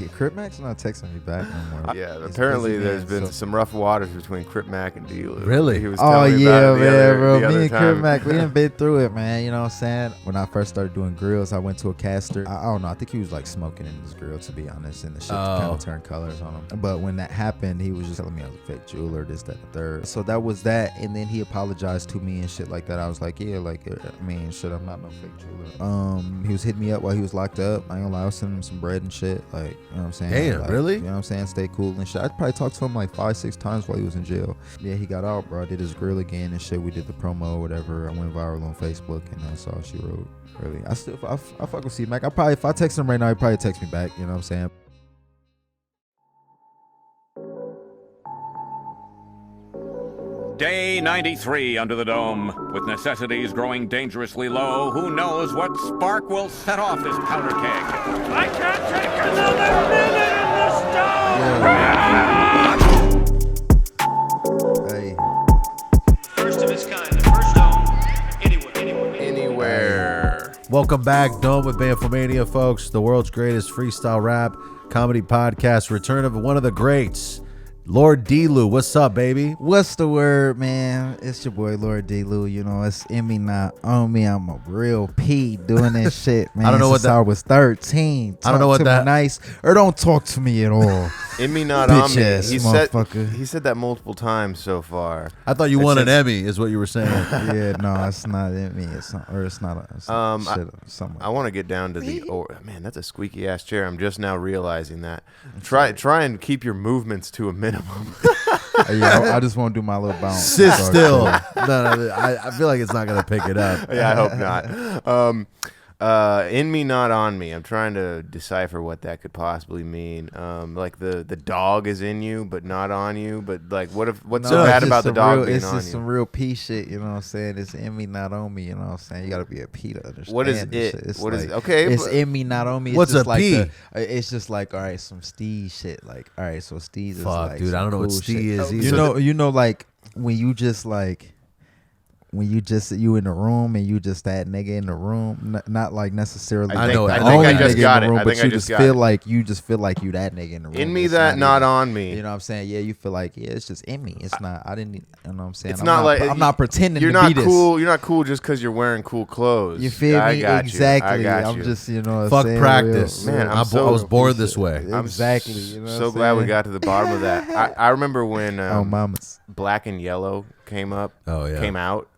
Crip Mac's not texting me back no more. Yeah, apparently there's been some rough waters between Crip Mac and Dlew. Really? He was telling me about it bro. the Me other and time. Crip Mac, we done been through it, man. You know what I'm saying? When I first started doing grills, I went to a caster. I don't know. I think he was like smoking in his grill, to be honest, and the shit kind of turned colors on him. But when that happened, he was just telling me I was a fake jeweler, this, that, and the third. So that was that, and then he apologized to me and shit like that. I was like, yeah, like, I mean, shit, I'm not no fake jeweler. He was hitting me up while he was locked up. I ain't gonna lie, I was sending him some bread and shit. Like, you know what I'm saying? Damn, like, really? You know what I'm saying? Stay cool and shit. I probably talked to him like 5-6 times while he was in jail. Yeah, he got out, bro. I did his grill again and shit. We did the promo or whatever. I went viral on Facebook, and that's all she wrote. Really, I fuck with C-Mac. If I text him right now, he'd probably text me back. You know what I'm saying? Day 93 under the dome. With necessities growing dangerously low, who knows what spark will set off this powder keg? I can't take another minute in the stone! Hey. First of its kind, the first dome Anywhere. Welcome back, Dome with Bamfomania, folks. The world's greatest freestyle rap comedy podcast. Return of one of the greats, Lord Dlew. What's up, baby? What's the word, man? It's your boy Lord Dlew. You know, it's in me, not on me. I'm a real P doing this shit, man. I don't know what since I was 13. I don't know what talk to that- me nice, or don't talk to me at all. In me, not on Bitch me. ass motherfucker. He said that multiple times so far. I thought you It won an says- Emmy, is what you were saying. Yeah, no, it's not in me. It's not, or it's not. Something. I want to get down to the. Oh man, that's a squeaky ass chair. I'm just now realizing that. Try and keep your movements to a minimum. Yeah, I just want to do my little bounce. Sit That's all still. I No, I feel like it's not going to pick it up. Yeah, I hope not. In me, not on me. I'm trying to decipher what that could possibly mean. Like the dog is in you, but not on you. But like, what's so bad about the dog being it's on just you? some real P shit, you know what I'm saying? It's in me, not on me, you know what I'm saying? You gotta be a P to understand. What is this it? shit. It's What is like, it? Okay, it's but- in me, not on me. It's What's just a like P? It's just like, all right, some Steve shit. Like, all right, so Steve is Fuck, like, dude, some I don't know what cool Steve shit. is You know, like when you just like. When you in the room and you just that nigga in the room, not like necessarily. I know it. I think only I just nigga got in it. the room, I but think I you just just got feel it. like you that nigga in the room. In me, It's that not even- on me. You know what I'm saying? Yeah, you feel like it's just in me. It's not. I didn't. You know what I'm saying? It's I'm not like I'm not pretending you're to not be cool. this. You're not cool just because you're wearing cool clothes. You feel I me? got Exactly. You. I got I'm you. just Fuck saying practice. Man, I was born this way. I'm Exactly. You know so what I'm glad we saying? got to the bottom of that. I remember when Oh, mamas. Black and Yellow came up. Oh, yeah. Came out.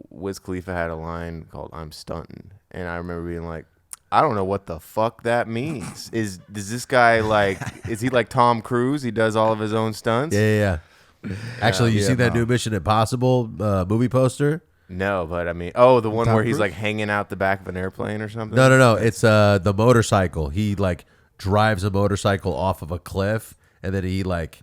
Wiz Khalifa had a line called "I'm stunting," and I remember being like, I don't know what the fuck that means. Is this guy like? Is he like Tom Cruise? He does all of his own stunts. Yeah. Actually, you Yeah, see that no. new Mission Impossible movie poster? No, but I mean, the one Tom where he's Cruise? like hanging out the back of an airplane or something. No. It's the motorcycle. He like drives a motorcycle off of a cliff, and then he like.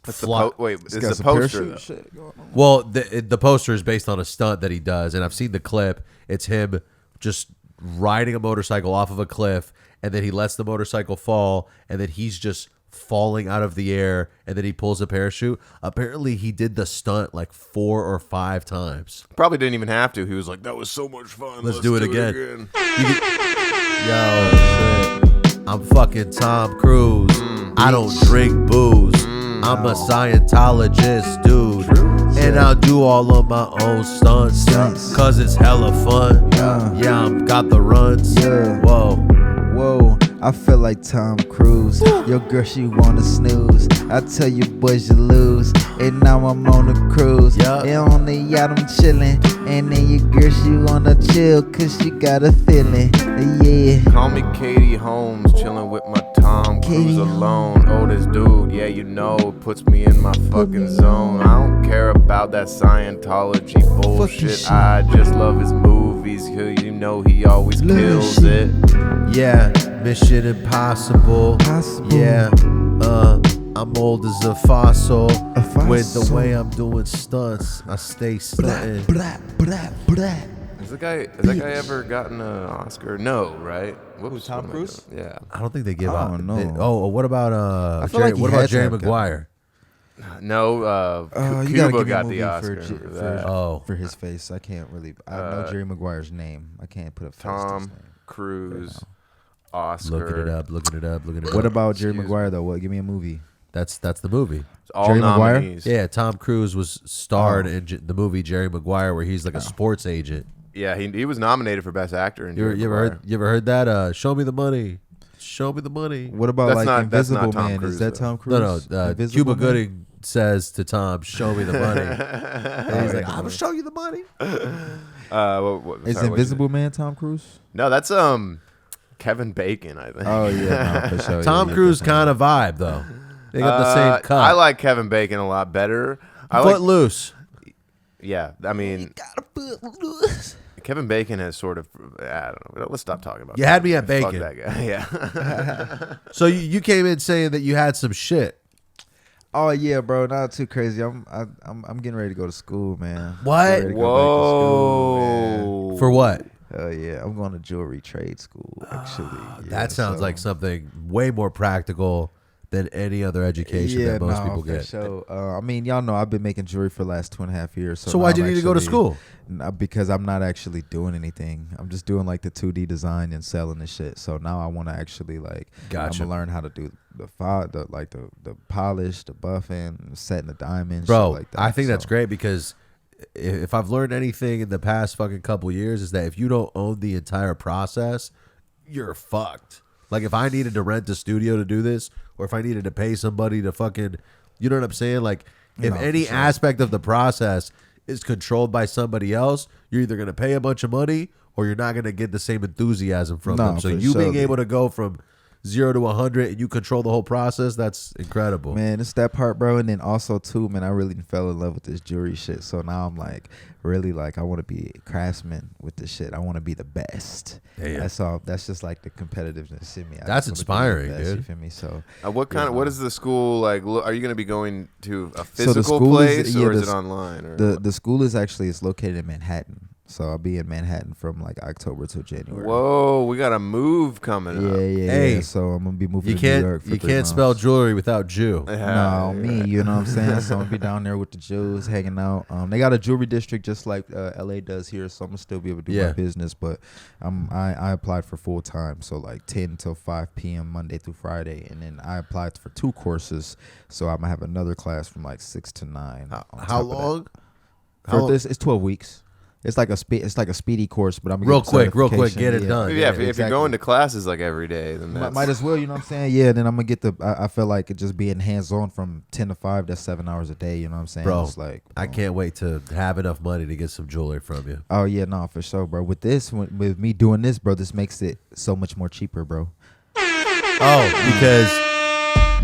What's fly- it's Got the some poster. parachute Though. shit going on. Well, the poster is based on a stunt that he does, and I've seen the clip. It's him just riding a motorcycle off of a cliff, and then he lets the motorcycle fall, and then he's just falling out of the air, and then he pulls a parachute. Apparently, he did the stunt like 4 or 5 times. Probably didn't even have to. He was like, "That was so much fun. Let's do it again." Oh, Yo, I'm fucking Tom Cruise. I don't drink booze. I'm a Scientologist, dude. And I'll do all of my own stunts. Cause it's hella fun. Yeah, I'm got the runs. Yeah. Whoa. I feel like Tom Cruise. Your girl, she wanna snooze. I tell you boys, you lose. And now I'm on a cruise. Yeah. And on the yacht, I'm chillin'. And then your girl, she wanna chill. Cause she got a feeling. Yeah. Call me Katie Holmes, chilling with my Tom Cruise Katie alone. Oh, this dude, yeah, you know, puts me in my fucking zone. I don't care about that Scientology bullshit. shit. I just love his movies. You know, he always Love kills shit. it. Yeah, Mission Impossible. Possible. Yeah, I'm old as a fossil. With the fossil. way I'm doing stunts, I stay stunting. Blah, blah, blah. Has that guy ever gotten an Oscar? No, right? Whoops, Tom what am I Cruise? doing? Yeah. I don't think they give I out. don't know. What about I feel Jerry, like he what about had to Jerry have gotten- Maguire? No, You Cuba gotta give me a got movie the Oscar for, for that. Oh. for his face. I can't really. I know Jerry Maguire's name. I can't put a face to his Tom name. Cruise. Oscar. Looking it up. What about Jerry Maguire though? What? Give me a movie. That's the movie. It's all Jerry Maguire? nominees. Yeah, Tom Cruise was starred in the movie Jerry Maguire, where he's like a sports agent. Yeah, he was nominated for Best Actor. In You ever heard that? Show me the money. Show me the money. What about That's like not Invisible Tom Man? Cruise, Is that though. Tom Cruise? No. Invisible Cuba Man? Gooding says to Tom, "Show me the money." And he's like, "I'm gonna show you the money." Is Invisible Man Tom Cruise? No, that's Kevin Bacon, I think. Oh yeah, no, for sure. Tom yeah, Cruise definitely. kind of vibe though. They got the same cut. I like Kevin Bacon a lot better. Footloose. Yeah, I mean, Kevin Bacon has sort of. I don't know. Let's stop talking about. You that. had me at Fuck Bacon. that guy. Yeah. So you came in saying that you had some shit. Oh yeah, bro, not too crazy. I'm getting ready to go to school, man. What? Getting ready to go back to school, man. For what? Yeah, I'm going to jewelry trade school. Actually, That sounds like something way more practical than any other education that most people get. So, I mean, y'all know I've been making jewelry for the last 2.5 years. So why'd you need to go to school? Because I'm not actually doing anything. I'm just doing like the 2D design and selling the shit. So now I want to actually like, Gotcha. I'm gonna learn how to do the polish, the buffing, setting the diamonds, Bro, shit like that. I think that's So- great because if I've learned anything in the past fucking couple years is that if you don't own the entire process, you're fucked. Like if I needed to rent a studio to do this, or if I needed to pay somebody to fucking, you know what I'm saying? Like if any aspect of the process is controlled by somebody else, you're either going to pay a bunch of money or you're not going to get the same enthusiasm from them. So for you being sure. able to go from 0 to 100 and you control the whole process, that's incredible. Man, it's that part, bro. And then also too, man, I really fell in love with this jewelry shit. So now I'm like, really like, I want to be a craftsman with this shit. I want to be the best. Yeah. That's all. That's just like the competitiveness in me. I That's just wanna be the inspiring, best, dude. You feel me? So What is the school like? Are you going to be going to a So the physical school place or is the it online? Or the school is located in Manhattan. So I'll be in Manhattan from like October till January. Whoa, we got a move coming up. Yeah. Hey, So I'm gonna be moving You to New York. can't For you 3 can't months. spell jewelry without Jew. No, me, you know what I'm saying? So I'm gonna be down there with the Jews hanging out. They got a jewelry district just like LA does here, so I'm gonna still be able to do Yeah. my business. But I applied for full time, so like 10 till 5 p.m. Monday through Friday, and then I applied for 2 courses, so I'm gonna have another class from like 6 to 9. on How top of long? that. For this, it's 12 weeks. It's like a speedy course, but I'm gonna Real get quick, certification. get it done. Yeah, if you're exactly. going to classes like every day, then that's Might as well, you know what I'm saying? Yeah, then I'm gonna get I feel like it just being hands on from 10 to 5. That's 7 hours a day. You know what I'm saying? Bro, It's like I can't wait to have enough money to get some jewelry from you. Oh yeah, no, for sure, bro. With this, with me doing this, bro, this makes it so much more cheaper, bro. Oh, because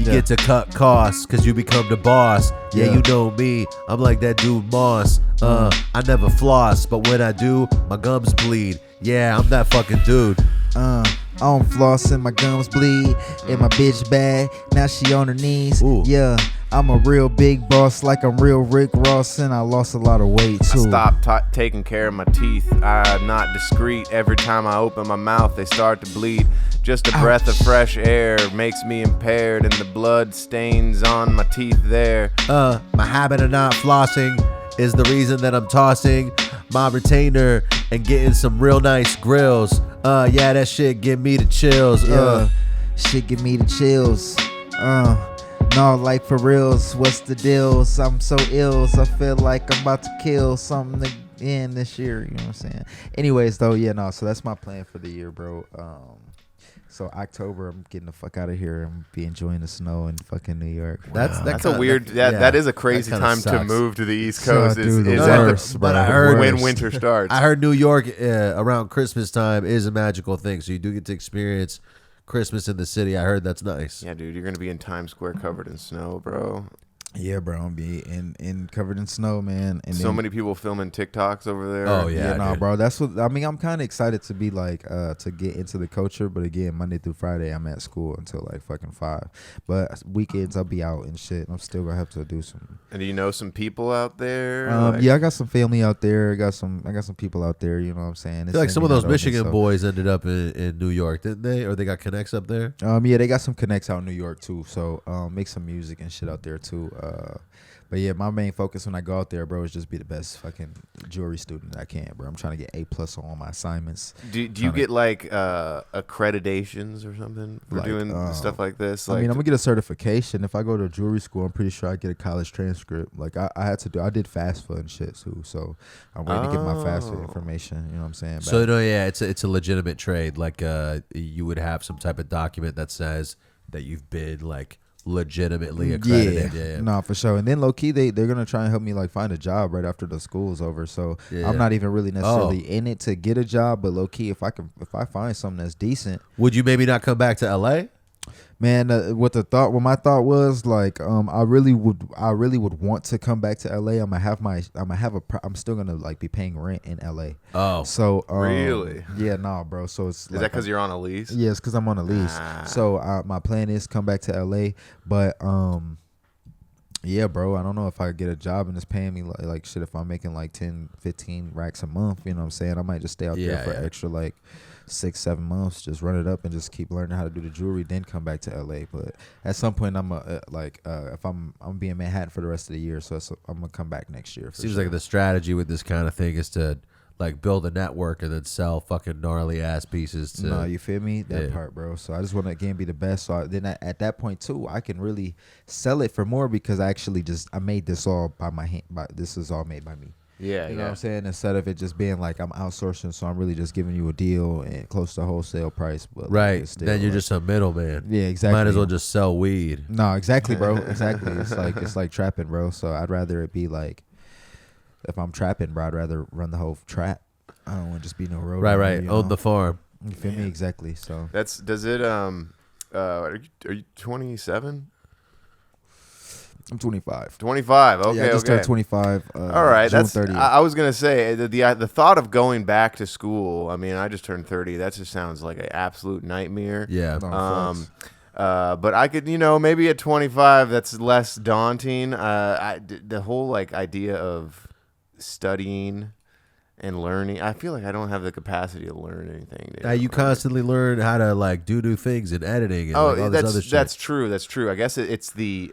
you get to cut costs because you become the boss. Yeah, Yeah. you know me. I'm like that dude Moss. I never floss, but when I do, my gums bleed. Yeah, I'm that fucking dude. I don't floss and my gums bleed, and my bitch bad. Now she on her knees. Ooh. Yeah, I'm a real big boss, like I'm real Rick Ross, and I lost a lot of weight too. Stop taking care of my teeth. I'm not discreet. Every time I open my mouth, they start to bleed. Just a breath of fresh air makes me impaired, and the blood stains on my teeth there. My habit of not flossing is the reason that I'm tossing my retainer and getting some real nice grills. Yeah, that shit give me the chills. Yeah, shit give me the chills. No, like for reals, what's the deals? I'm so ill, I feel like I'm about to kill something in this year. You know what I'm saying? Anyways, though, yeah, no. So that's my plan for the year, bro. So October, I'm getting the fuck out of here and be enjoying the snow in fucking New York. That's a weird. That is a crazy kinda time to sucks. move to the East So, Coast. dude, the is worst, at bro. But I the heard- when winter starts. I heard New York around Christmas time is a magical thing, so you do get to experience Christmas in the city. I heard that's nice. Yeah, dude, you're gonna be in Times Square covered in snow, bro. Yeah, bro, I'm gonna be in covered in snow, man. And So then, many people filming TikToks over there. Oh, yeah. no, dude. bro. That's what I mean. I'm kind of excited to be like to get into the culture, but again, Monday through Friday, I'm at school until like fucking 5. But weekends, I'll be out and shit. I'm still gonna have to do some. And do you know some people out there? Yeah, I got some family out there. I got some people out there. You know what I'm saying? I feel like some of those Michigan boys ended up in New York, didn't they? Or they got connects up there? Yeah, they got some connects out in New York too. So make some music and shit out there too. But yeah, my main focus when I go out there, bro, is just be the best fucking jewelry student I can, bro. I'm trying to get A+ on all my assignments. Do you get like accreditations or something for Like, doing stuff like this? I Like, mean, I'm gonna get a certification. If I go to jewelry school, I'm pretty sure I get a college transcript. Like I did FAFSA and shit too. So I'm waiting to get my FAFSA information. You know what I'm saying? So no, yeah, it's a legitimate trade. Like you would have some type of document that says that you've been like legitimately accredited. Yeah. No, for sure. And then low key, they're gonna try and help me like find a job right after the school is over. So Yeah. I'm not even really necessarily in it to get a job, but low key, if I find something that's decent, Would you maybe not come back to LA? man, what my thought was like, I really would want to come back to LA. I'm still gonna like be paying rent in LA. Oh, So Really? Yeah, nah, bro. So it's is that because you're on a lease? Yeah, it's because I'm on a lease. So my plan is come back to LA, but yeah, bro, I don't know if I get a job and it's paying me like shit. If I'm making like 10, 15 racks a month, you know what I'm saying? I might just stay out there for extra like 6-7 months, just run it up and just keep learning how to do the jewelry, then come back to LA. But at some point, I'm if I'm be in Manhattan for the rest of the year, so I'm gonna come back next year. Seems like the strategy with this kind of thing is to like build a network and then sell fucking gnarly ass pieces to. No, you feel me? That Yeah. part, bro. So I just want to again be the best. So then at that point too, I can really sell it for more because I actually I made this all by my hand. This is all made by me. Yeah, You know what I'm saying? Instead of it just being like I'm outsourcing, so I'm really just giving you a deal and close to wholesale price. But Right. it's still, Then you're like- just a middleman. Yeah, exactly. Might as well just sell weed. No, exactly, bro. Exactly. It's like trapping, bro. So I'd rather it be like, if I'm trapping, bro, I'd rather run the whole trap. I don't want to just be no road. Right. runner, you Own know? the farm. You feel me? Exactly. So Does it are you 27? I'm 25. 25. Okay, Yeah, I just okay. turned 25. All right, June that's. 30th. I was gonna say the thought of going back to school. I mean, I just turned 30. That just sounds like an absolute nightmare. Yeah. No, facts. But I could, maybe at 25, that's less daunting. The whole like idea of studying and learning, I feel like I don't have the capacity to learn anything. You constantly learn how to like do new things in editing and like, all this other shit. That's true. That's true. I guess it's the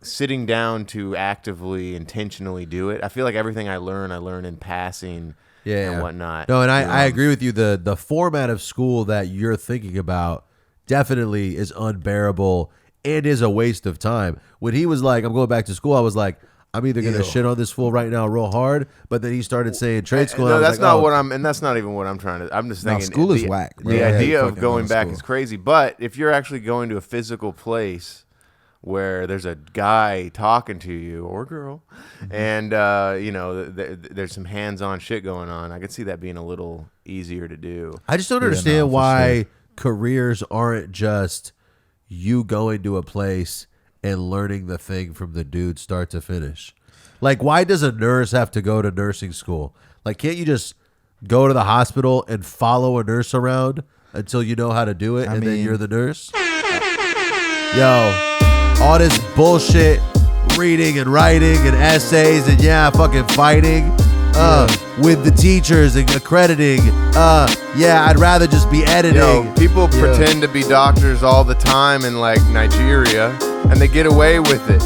sitting down to actively, intentionally do it. I feel like everything I learn in passing and whatnot. No, and I agree with you. The format of school that you're thinking about definitely is unbearable and is a waste of time. When he was like, I'm going back to school, I was like, I'm either going to shit on this fool right now real hard, but then he started saying trade school. No, and I that's was like, not oh. what I'm, and that's not even what I'm trying to. I'm just thinking school is whack, bro. The I hate idea of fucking going going to back school. is crazy. But if you're actually going to a physical place where there's a guy talking to you or girl, and there's some hands-on shit going on, I could see that being a little easier to do. I just don't Yeah, understand no, for why careers aren't just you going to a place and learning the thing from the dude start to finish. Like, why does a nurse have to go to nursing school? Like, can't you just go to the hospital and follow a nurse around until you know how to do it, and then mean- you're the nurse? Yo, all this bullshit, reading and writing and essays and fucking fighting with the teachers and accrediting. I'd rather just be editing. People pretend to be doctors all the time in like Nigeria, and they get away with it,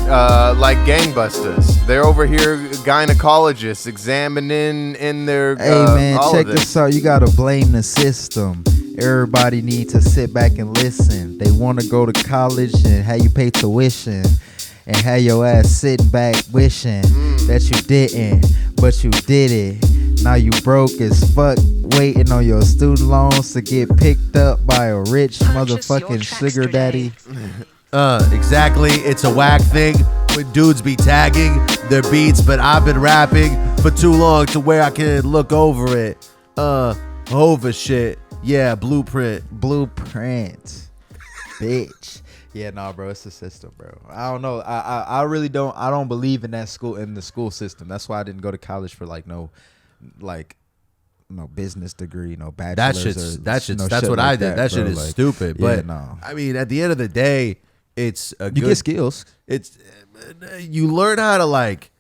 like gangbusters. They're over here, gynecologists examining in their. Hey man, all check of this. this out. You gotta blame the system. Everybody need to sit back and listen. They want to go to college and have you pay tuition, and have your ass sitting back wishing that you didn't, but you did it. Now you broke as fuck, waiting on your student loans to get picked up by a rich motherfucking sugar daddy. Exactly. It's a whack thing when dudes be tagging their beats, but I've been rapping for too long to where I can look over it. Over shit. Yeah, blueprint. Bitch. Yeah, nah, bro, it's the system, bro. I don't know. I really don't. I don't believe in the school system. That's why I didn't go to college for no business degree, no bachelor's. That's no what shit I like did. That shit bro. is Like, stupid. yeah, But no. I mean, at the end of the day, it's a You good get skills. It's you learn how to like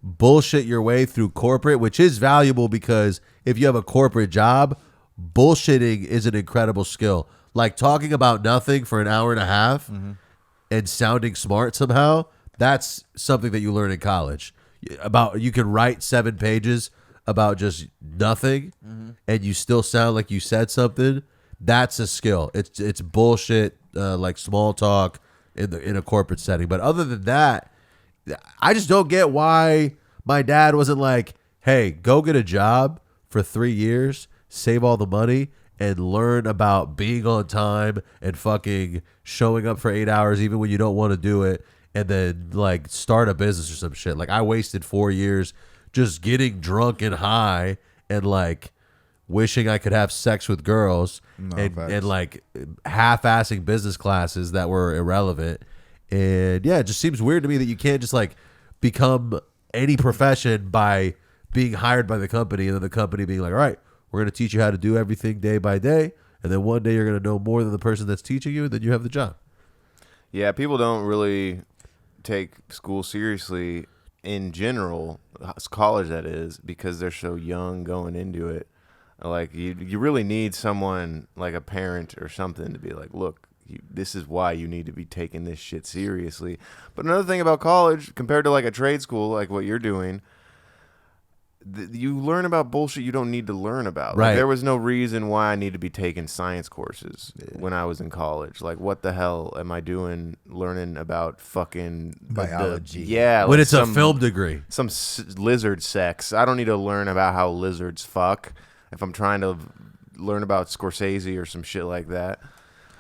bullshit your way through corporate, which is valuable because if you have a corporate job, bullshitting is an incredible skill. Like talking about nothing for an hour and a half and sounding smart somehow, That's something that you learn in college. You can write 7 pages about just nothing, and you still sound like you said something. That's a skill. It's bullshit, like small talk in a corporate setting. But other than that, I just don't get why my dad wasn't like, hey, go get a job for 3 years, save all the money, and learn about being on time and fucking showing up for 8 hours even when you don't want to do it, and then like start a business or some shit. Like I wasted 4 years just getting drunk and high and like wishing I could have sex with girls and like half-assing business classes that were irrelevant. And yeah, it just seems weird to me that you can't just like become any profession by being hired by the company and then the company being like, all right, we're going to teach you how to do everything day by day. And then one day you're going to know more than the person that's teaching you, and then you have the job. Yeah, people don't really take school seriously in general, college that is, because they're so young going into it. Like you really need someone like a parent or something to be like, look, this is why you need to be taking this shit seriously. But another thing about college, compared to like a trade school, like what you're doing, you learn about bullshit you don't need to learn about. Right. Like, there was no reason why I need to be taking science courses when I was in college. Like, what the hell am I doing learning about fucking biology? Yeah. When like it's a film degree. Some lizard sex. I don't need to learn about how lizards fuck if I'm trying to learn about Scorsese or some shit like that.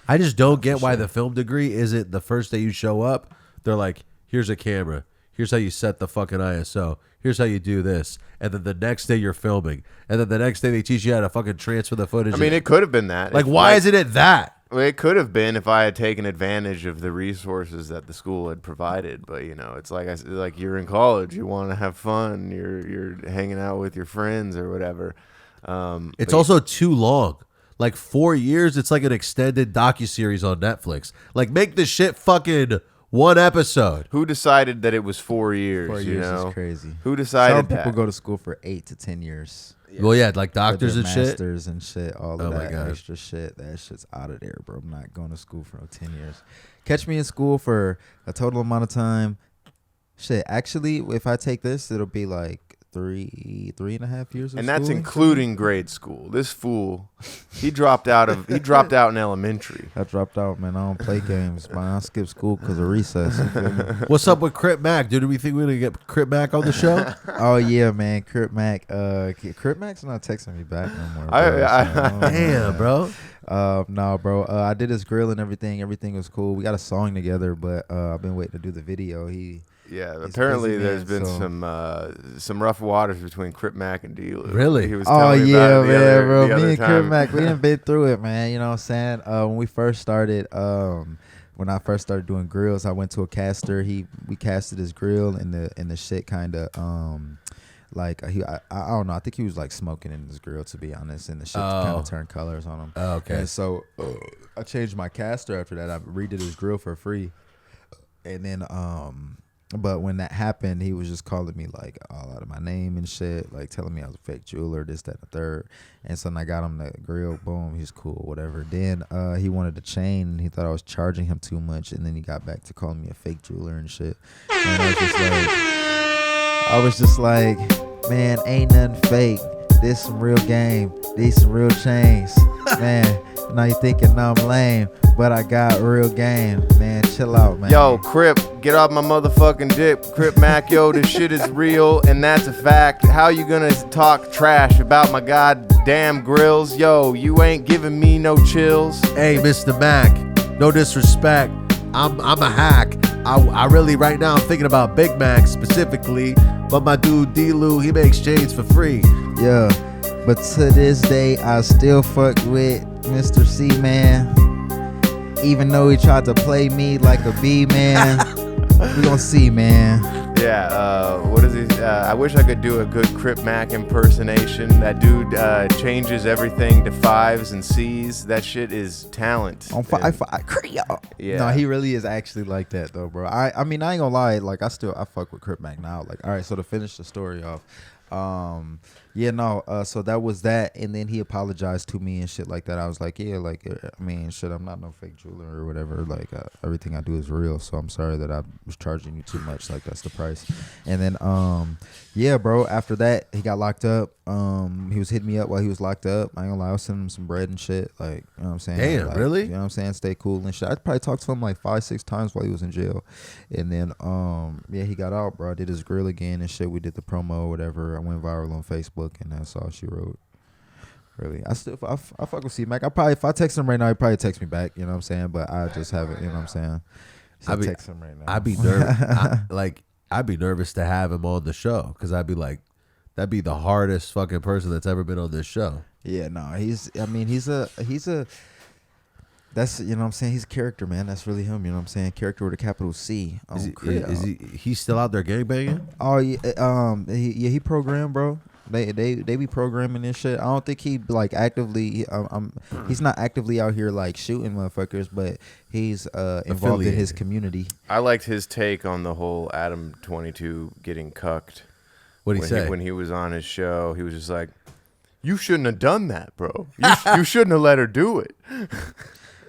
I just don't get why the film degree isn't the first day you show up. They're like, here's a camera. Here's how you set the fucking ISO. Here's how you do this. And then the next day you're filming. And then the next day they teach you how to fucking transfer the footage. I mean, it could have been that. Like, why isn't it that? Well, it could have been if I had taken advantage of the resources that the school had provided. But, you know, it's like like you're in college. You want to have fun. You're hanging out with your friends or whatever. It's also too long. Like 4 years, it's like an extended docuseries on Netflix. Like, make this shit fucking one episode. Who decided that it was 4 years? 4 years you know? is crazy. Who decided Some that? people go to school for 8 to 10 years. Well, yeah, like For doctors their and shit. masters and shit, all Oh of my that God. extra shit. That shit's out of there, bro. I'm not going to school for no 10 years. Catch me in school for a total amount of time. Shit, actually, if I take this, it'll be like 3.5 years of And that's schooling. including grade school. This fool, he dropped out in elementary. I dropped out, man. I don't play games, man. I skip school because of recess. You feel me? What's up with Crip Mac? Dude, do we think we're going to get Crip Mac on the show? Oh yeah, man. Crip Mac. Crip Mac's not texting me back no more. Bro, Damn, bro. No, bro. I did his grill and everything. Everything was cool. We got a song together, but I've been waiting to do the video. Yeah, He's apparently busy, there's man, been some rough waters between Crip Mac and Dlew. Really? He was Oh telling me yeah, about it the man, bro. other Me and Crip time. Mac, we done been through it, man. You know what I'm saying? When we first started, when I first started doing grills, I went to a caster. We casted his grill, and the shit kind of I don't know. I think he was like smoking in his grill, to be honest, and the shit kind of turned colors on him. Oh, okay. And so I changed my caster after that. I redid his grill for free, and then but when that happened, he was just calling me like all out of my name and shit, like telling me I was a fake jeweler, this, that, and the third. And so then I got him the grill, boom, he's cool, whatever. Then he wanted to chain, and he thought I was charging him too much, and then he got back to calling me a fake jeweler and shit. And I was just like, man, ain't nothing fake. This some real game. These some real chains, man. Now you thinking I'm lame, but I got real game, man. Chill out, man. Yo, Crip, get off my motherfucking dick. Crip Mac, yo, this shit is real, and that's a fact. How you gonna talk trash about my goddamn grills? Yo, you ain't giving me no chills. Hey, Mr. Mac, no disrespect. I'm a hack. I really right now I'm thinking about Big Mac specifically, but my dude Dlew, he makes chains for free. Yeah, but to this day, I still fuck with Mr. C, man. Even though he tried to play me like a B, man. We gonna see, man. Yeah, what is he? I wish I could do a good Crip Mac impersonation. That dude changes everything to 5s and C's. That shit is talent. On 5 Creole. Yeah. No, he really is actually like that though, bro. I mean, I ain't gonna lie. Like, I fuck with Crip Mac now. Like, all right. So to finish the story off, Yeah, no. So that was that, and then he apologized to me and shit like that. I was like, yeah, like I mean, shit, I'm not no fake jeweler or whatever. Like everything I do is real. So I'm sorry that I was charging you too much. Like that's the price. And then yeah, bro. After that, he got locked up. He was hitting me up while he was locked up. I ain't gonna lie, I was sending him some bread and shit. Like, you know what I'm saying? Damn, like, really? You know what I'm saying? Stay cool and shit. I probably talked to him like 5-6 times while he was in jail. And then yeah, he got out, bro. I did his grill again and shit. We did the promo or whatever. I went viral on Facebook, and that's all she wrote. Really, I fuck with C Mac. I probably, if I text him right now, he probably text me back. You know what I'm saying? But I just haven't. You know what I'm saying? So I text him right now. I'd be nervous. I'd be nervous to have him on the show because I'd be like, that'd be the hardest fucking person that's ever been on this show. Yeah, no, he's a that's, you know what I'm saying, he's a character, man. That's really him, you know what I'm saying? Character with a capital C. Is he still out there gangbanging? Oh yeah, he programmed, bro. They be programming this shit. I don't think he like actively he's not actively out here like shooting motherfuckers, but he's involved in his community. I liked his take on the whole Adam 22 getting cucked. What'd he say? When he was on his show, he was just like, "You shouldn't have done that, bro. You shouldn't have let her do it."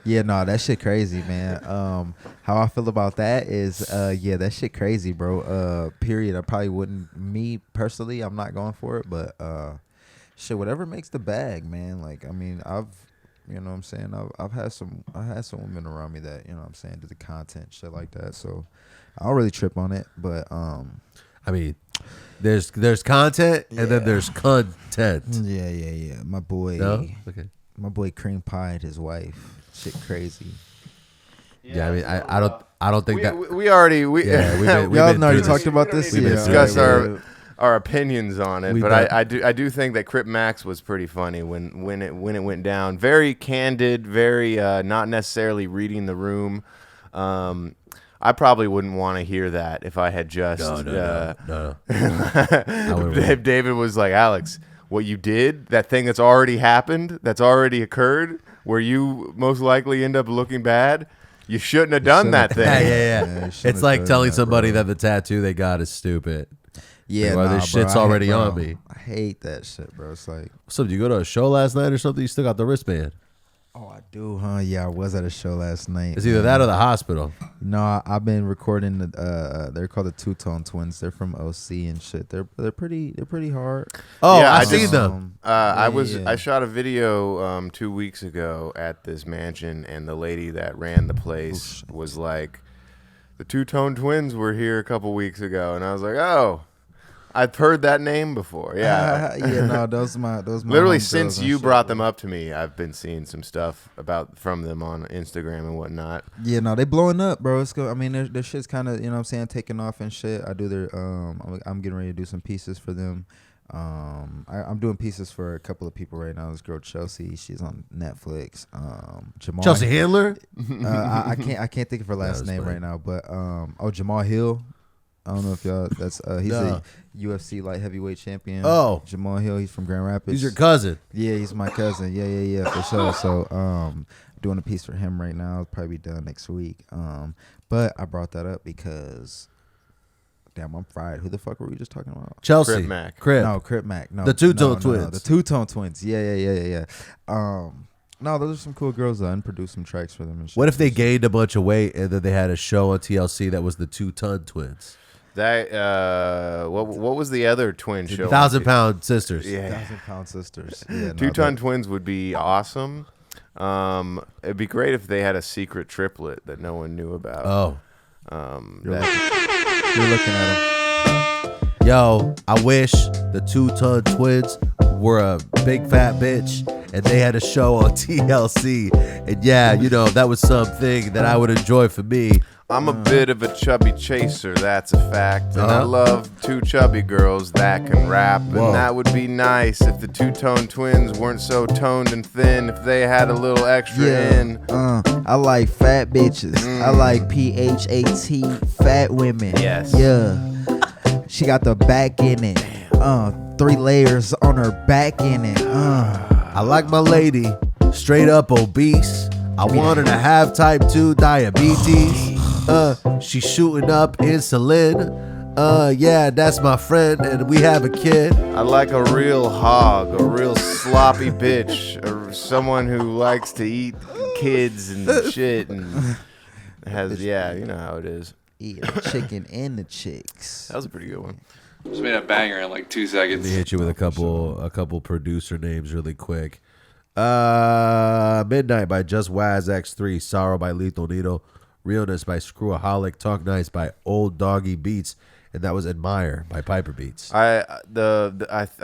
Yeah, no, that shit crazy, man. How I feel about that is, yeah, that shit crazy, bro. Period. I probably wouldn't, me personally, I'm not going for it, but shit, whatever makes the bag, man. Like, I mean, you know what I'm saying? I had some women around me that, you know what I'm saying, did the content, shit like that. So I don't really trip on it, but I mean, there's content and then there's content. Yeah. My boy, No? Okay. my boy Cream Pie and his wife. Shit crazy. Yeah, I mean, I don't think that we already we've Y'all been already through talked this. about this. We discuss our opinions on it, We but done. I do think that Crip Max was pretty funny when it went down. Very candid, very not necessarily reading the room. I probably wouldn't want to hear that if I had just No. if David was like, Alex, what you did, that thing that's already happened, that's already occurred, where you most likely end up looking bad, you shouldn't have done that thing. Yeah. It's like telling somebody that the tattoo they got is stupid. Yeah, Well, nah, this bro, shit's I hate- already bro, on me. I hate that shit, bro. It's like, So, did you go to a show last night or something? You still got the wristband. oh, I do, huh? Yeah, I was at a show last night. It's either that or the hospital. No, I've been recording. They're called the Two-Tone Twins. They're from OC and shit. They're pretty hard. Oh, Yeah, I I seen just- them. I shot a video 2 weeks ago at this mansion, and the lady that ran the place was like, "The Two-Tone Twins were here a couple weeks ago," and I was like, "Oh, I've heard that name before." Yeah, Yeah, no, those my literally homegirls since and you shit, brought bro. them up to me, I've been seeing some stuff from them on Instagram and whatnot. Yeah, no, they blowing up, bro. It's go. I mean, their shit's kind of, you know what I'm saying, taking off and shit. I do their I'm getting ready to do some pieces for them. I'm doing pieces for a couple of people right now. This girl Chelsea, she's on Netflix. Jamal Chelsea Handler? I can't think of her last that's name funny. right now, but Jamal Hill. I don't know if y'all. That's he's No. a UFC light heavyweight champion. Oh. Jamal Hill. He's from Grand Rapids. He's your cousin. Yeah, he's my cousin. Yeah, for sure. So doing a piece for him right now. It'll probably be done next week. But I brought that up because, damn, I'm fried. Who the fuck were we just talking about? Chelsea. Crip Mac. Crip. No, Crip Mac. No, The Two-Tone no, Twins. The Two-Tone Twins. Yeah. No, those are some cool girls. I produced some tracks for them and shit. What if they gained a bunch of weight and then they had a show on TLC that was the Two-Ton Twins? That what was the other twin show? 1,000-pound sisters. Yeah. 1,000-pound sisters. Yeah, no, Two-Ton Twins would be awesome. It'd be great if they had a secret triplet that no one knew about. Oh. You're looking at them. Yo, I wish the Two-Ton Twins were a big fat bitch and they had a show on TLC. And yeah, you know, that was something that I would enjoy for me. I'm a bit of a chubby chaser, that's a fact. And I Uh-huh. love two chubby girls that can rap. And Whoa. that would be nice if the Two-Tone Twins weren't so toned and thin. If they had a little extra in. I like fat bitches. I like PHAT, fat women. Yes. Yeah. She got the back in it. 3 layers on her back in it. I like my lady straight up obese. I want her to have type 2 diabetes. She's shooting up insulin. Yeah, that's my friend, and we have a kid. I like a real hog, a real sloppy bitch, or someone who likes to eat kids and shit and has, yeah, you know how it is. Eat the chicken and the chicks. That was a pretty good one. Just made a banger in like 2 Let seconds. me hit you with a couple producer names really quick. Midnight by Just Waz X3, Sorrow by Lethal Needle, Realness by Screwaholic, Talk Nice by Old Doggy Beats, and that was Admire by Piper Beats. I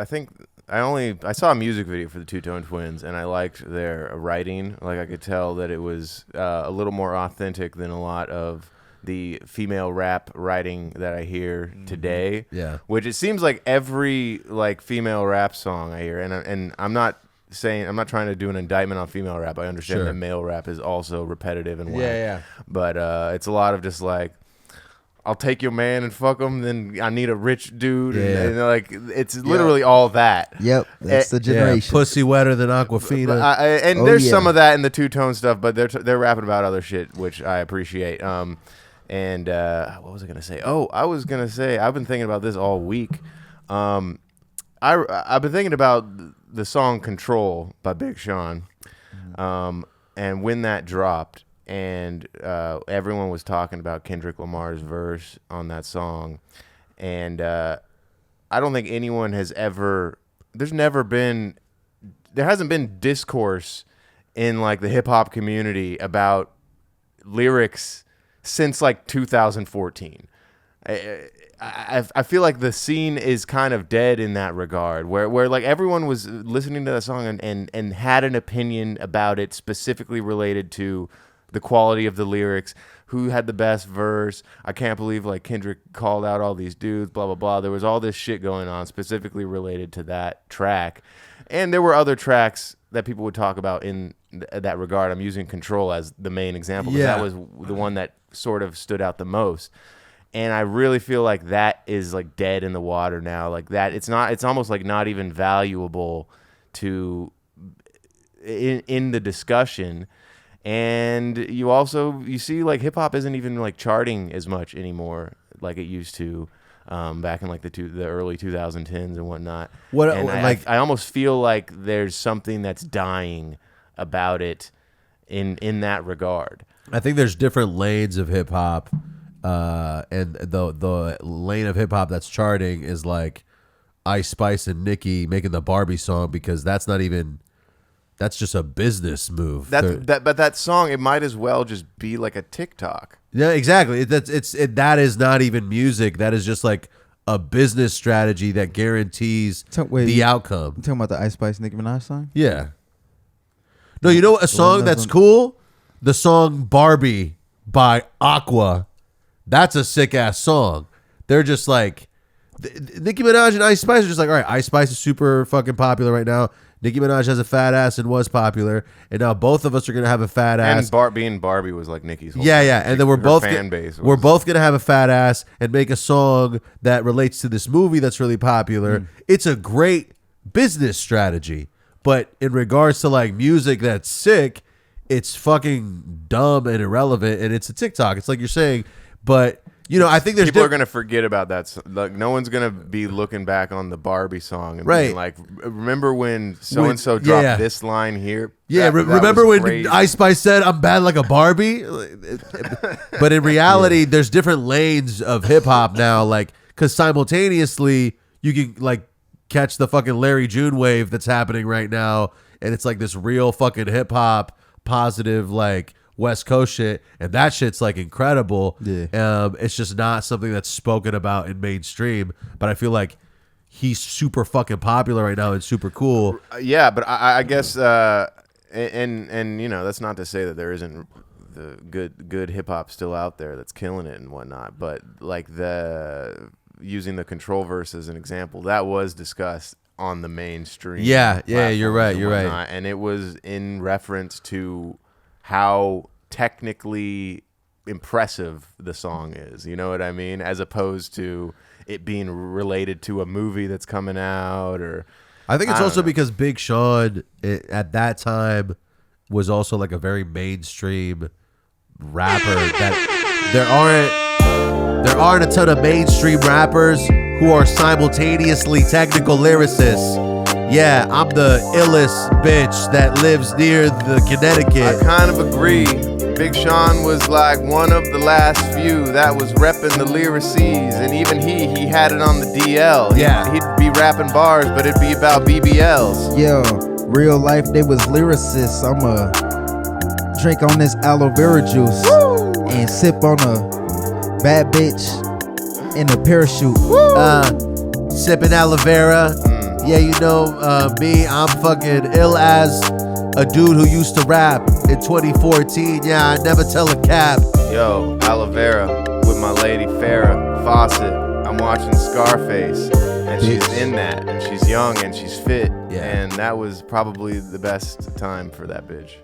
think I saw a music video for the Two Tone Twins, and I liked their writing. Like, I could tell that it was a little more authentic than a lot of the female rap writing that I hear today. Yeah. Which it seems like every like female rap song I hear, and I'm not trying to do an indictment on female rap. I understand Sure. that male rap is also repetitive and whack. Yeah. But it's a lot of just like, I'll take your man and fuck him. Then I need a rich dude, and like it's literally all that. Yep, that's the generation. Pussy wetter than Aquafina. And there's some of that in the two-tone stuff, but they're rapping about other shit, which I appreciate. And what was I gonna say? Oh, I was gonna say I've been thinking about this all week. I've been thinking about the song "Control" by Big Sean, and when that dropped, and everyone was talking about Kendrick Lamar's verse on that song, and I don't think anyone has ever. There hasn't been discourse in like the hip hop community about lyrics since like 2014. I feel like the scene is kind of dead in that regard, where like everyone was listening to the song and had an opinion about it specifically related to the quality of the lyrics, who had the best verse. I can't believe like Kendrick called out all these dudes, blah, blah, blah. There was all this shit going on specifically related to that track. And there were other tracks that people would talk about in that regard. I'm using Control as the main example because that was the one that sort of stood out the most. And I really feel like that is like dead in the water now. Like that, it's almost like not even valuable to in the discussion. And you see like hip hop isn't even like charting as much anymore like it used to back in like the early 2010s and whatnot. I almost feel like there's something that's dying about it in that regard. I think there's different lanes of hip hop. And the lane of hip hop that's charting is like Ice Spice and Nicki making the Barbie song, because that's just a business move. But that song, it might as well just be like a TikTok. Yeah, exactly. That is not even music. That is just like a business strategy that guarantees the outcome. You talking about the Ice Spice Nicki Minaj song? Yeah. No, you know a song that's cool? The song Barbie by Aqua. That's a sick ass song. They're just like Nicki Minaj and Ice Spice are just like, all right, Ice Spice is super fucking popular right now. Nicki Minaj has a fat ass and was popular, and now both of us are gonna have a fat ass. And being Barbie was like Nicki's whole and then we're both gonna have a fat ass and make a song that relates to this movie that's really popular. It's a great business strategy, but in regards to like music that's sick, it's fucking dumb and irrelevant, and it's a TikTok. It's like you're saying. But I think there's people are gonna forget about that. Like, no one's gonna be looking back on the Barbie song and being like, remember when so and so dropped this line here? Yeah, remember when crazy. Ice Spice said, "I'm bad like a Barbie"? But in reality, there's different lanes of hip hop now. Like, because simultaneously you can like catch the fucking Larry June wave that's happening right now, and it's like this real fucking hip hop positive like West Coast shit, and that shit's like incredible. It's just not something that's spoken about in mainstream, but I feel like he's super fucking popular right now and super cool. Yeah, but I guess and that's not to say that there isn't the good hip hop still out there that's killing it and whatnot, but like using the Control verse as an example, that was discussed on the mainstream. Yeah, you're right. And it was in reference to how technically impressive the song is, you know what I mean? As opposed to it being related to a movie that's coming out, or I think it's also because Big Sean at that time was also like a very mainstream rapper that there aren't a ton of mainstream rappers who are simultaneously technical lyricists. Yeah, I'm the illest bitch that lives near the Connecticut. I kind of agree. Big Sean was like one of the last few that was repping the lyrices, and even he had it on the DL. Yeah. He'd be rapping bars, but it'd be about BBLs. Yo, real life, they was lyricists. I'ma drink on this aloe vera juice and sip on a bad bitch in a parachute. Sipping aloe vera. Yeah, you know me, I'm fucking ill as a dude who used to rap in 2014. Yeah, I never tell a cap. Yo, aloe vera with my lady Farrah Fawcett. I'm watching Scarface, and she's in that, and she's young and she's fit. Yeah. And that was probably the best time for that bitch.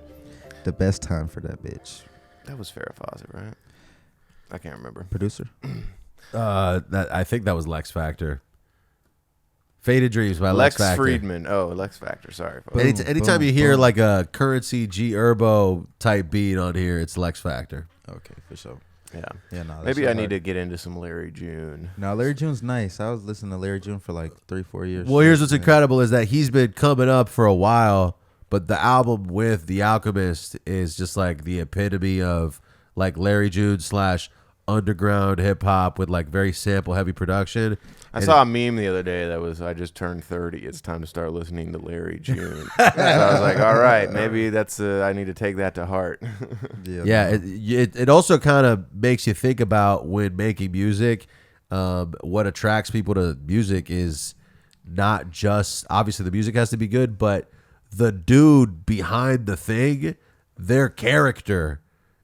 The best time for that bitch. That was Farrah Fawcett, right? I can't remember. Producer? I think that was Lex Factor. Faded Dreams by Lex Factor. Friedman. Oh, Lex Factor. Sorry. folks. Anytime you hear like a Currency G Herbo type beat on here, it's Lex Factor. Okay, for sure. Yeah. Yeah, no. Maybe I need to get into some Larry June. No, Larry June's nice. I was listening to Larry June for like 3-4 years. Well, here's what's incredible is that he's been coming up for a while, but the album with The Alchemist is just like the epitome of like Larry June / underground hip hop with like very sample heavy production. I saw a meme the other day that was, I just turned 30. It's time to start listening to Larry June. So I was like, all right, maybe that's, I need to take that to heart. Yeah, it also kind of makes you think about when making music, what attracts people to music is not just, obviously the music has to be good, but the dude behind the thing, their character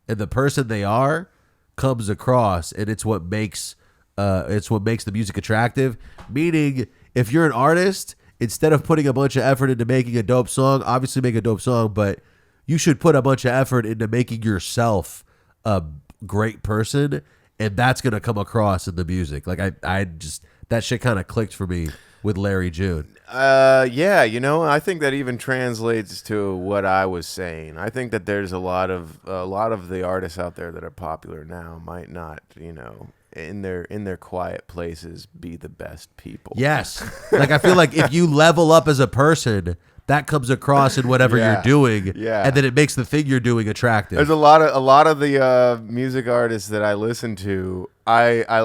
and the person they are comes across, and it's what makes the music attractive. Meaning, if you're an artist, instead of putting a bunch of effort into making a dope song, obviously make a dope song, but you should put a bunch of effort into making yourself a great person, and that's gonna come across in the music. Like I just, that shit kind of clicked for me with Larry June. Yeah, you know, I think that even translates to what I was saying. I think that there's a lot of the artists out there that are popular now might not, you know, in their quiet places be the best people. Yes. Like I feel like if you level up as a person, that comes across in whatever you're doing. Yeah. And then it makes the thing you're doing attractive. There's a lot of the music artists that I listen to. I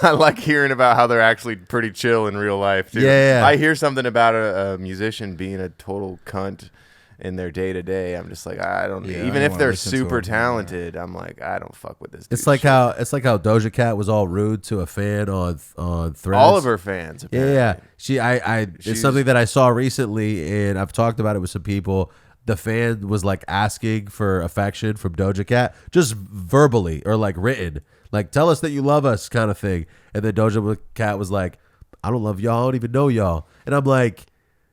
like hearing about how they're actually pretty chill in real life too. Yeah. I hear something about a musician being a total cunt in their day to day. I'm just like, I don't. Yeah, even I if don't they're wanna listen to super them. talented, I'm like, I don't fuck with this. It's like shit. how Doja Cat was all rude to a fan on Threads. All of her fans. Apparently. Yeah. It's something that I saw recently, and I've talked about it with some people. The fan was like asking for affection from Doja Cat, just verbally or like written, like tell us that you love us, kind of thing. And then Doja Cat was like, I don't love y'all, I don't even know y'all. And I'm like,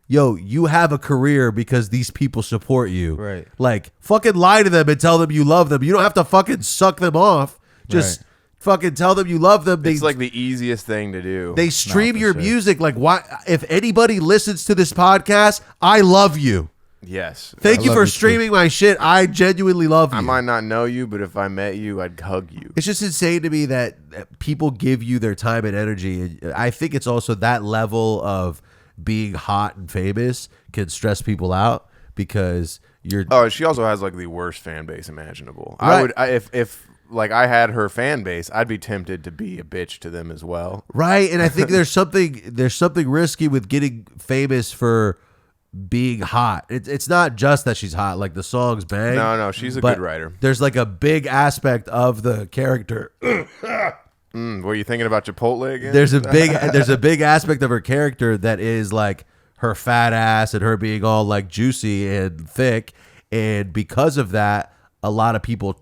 yo, you have a career because these people support you. Right. Like, fucking lie to them and tell them you love them. You don't have to fucking suck them off. Just fucking tell them you love them. It's like the easiest thing to do. They stream your sure. music. Like, why? If anybody listens to this podcast, I love you. Yes. Thank you love for you too. streaming my shit. I genuinely love you. I might not know you, but if I met you, I'd hug you. It's just insane to me that people give you their time and energy. And I think it's also that level of being hot and famous can stress people out because you're. Oh, she also has like the worst fan base imaginable. Right. If like I had her fan base, I'd be tempted to be a bitch to them as well. Right, and I think there's something risky with getting famous for being hot. It's not just that she's hot, like the songs bang. No, she's a but good writer. There's like a big aspect of the character. Were you thinking about Chipotle again? There's a big aspect of her character that is like her fat ass and her being all like juicy and thick, and because of that, a lot of people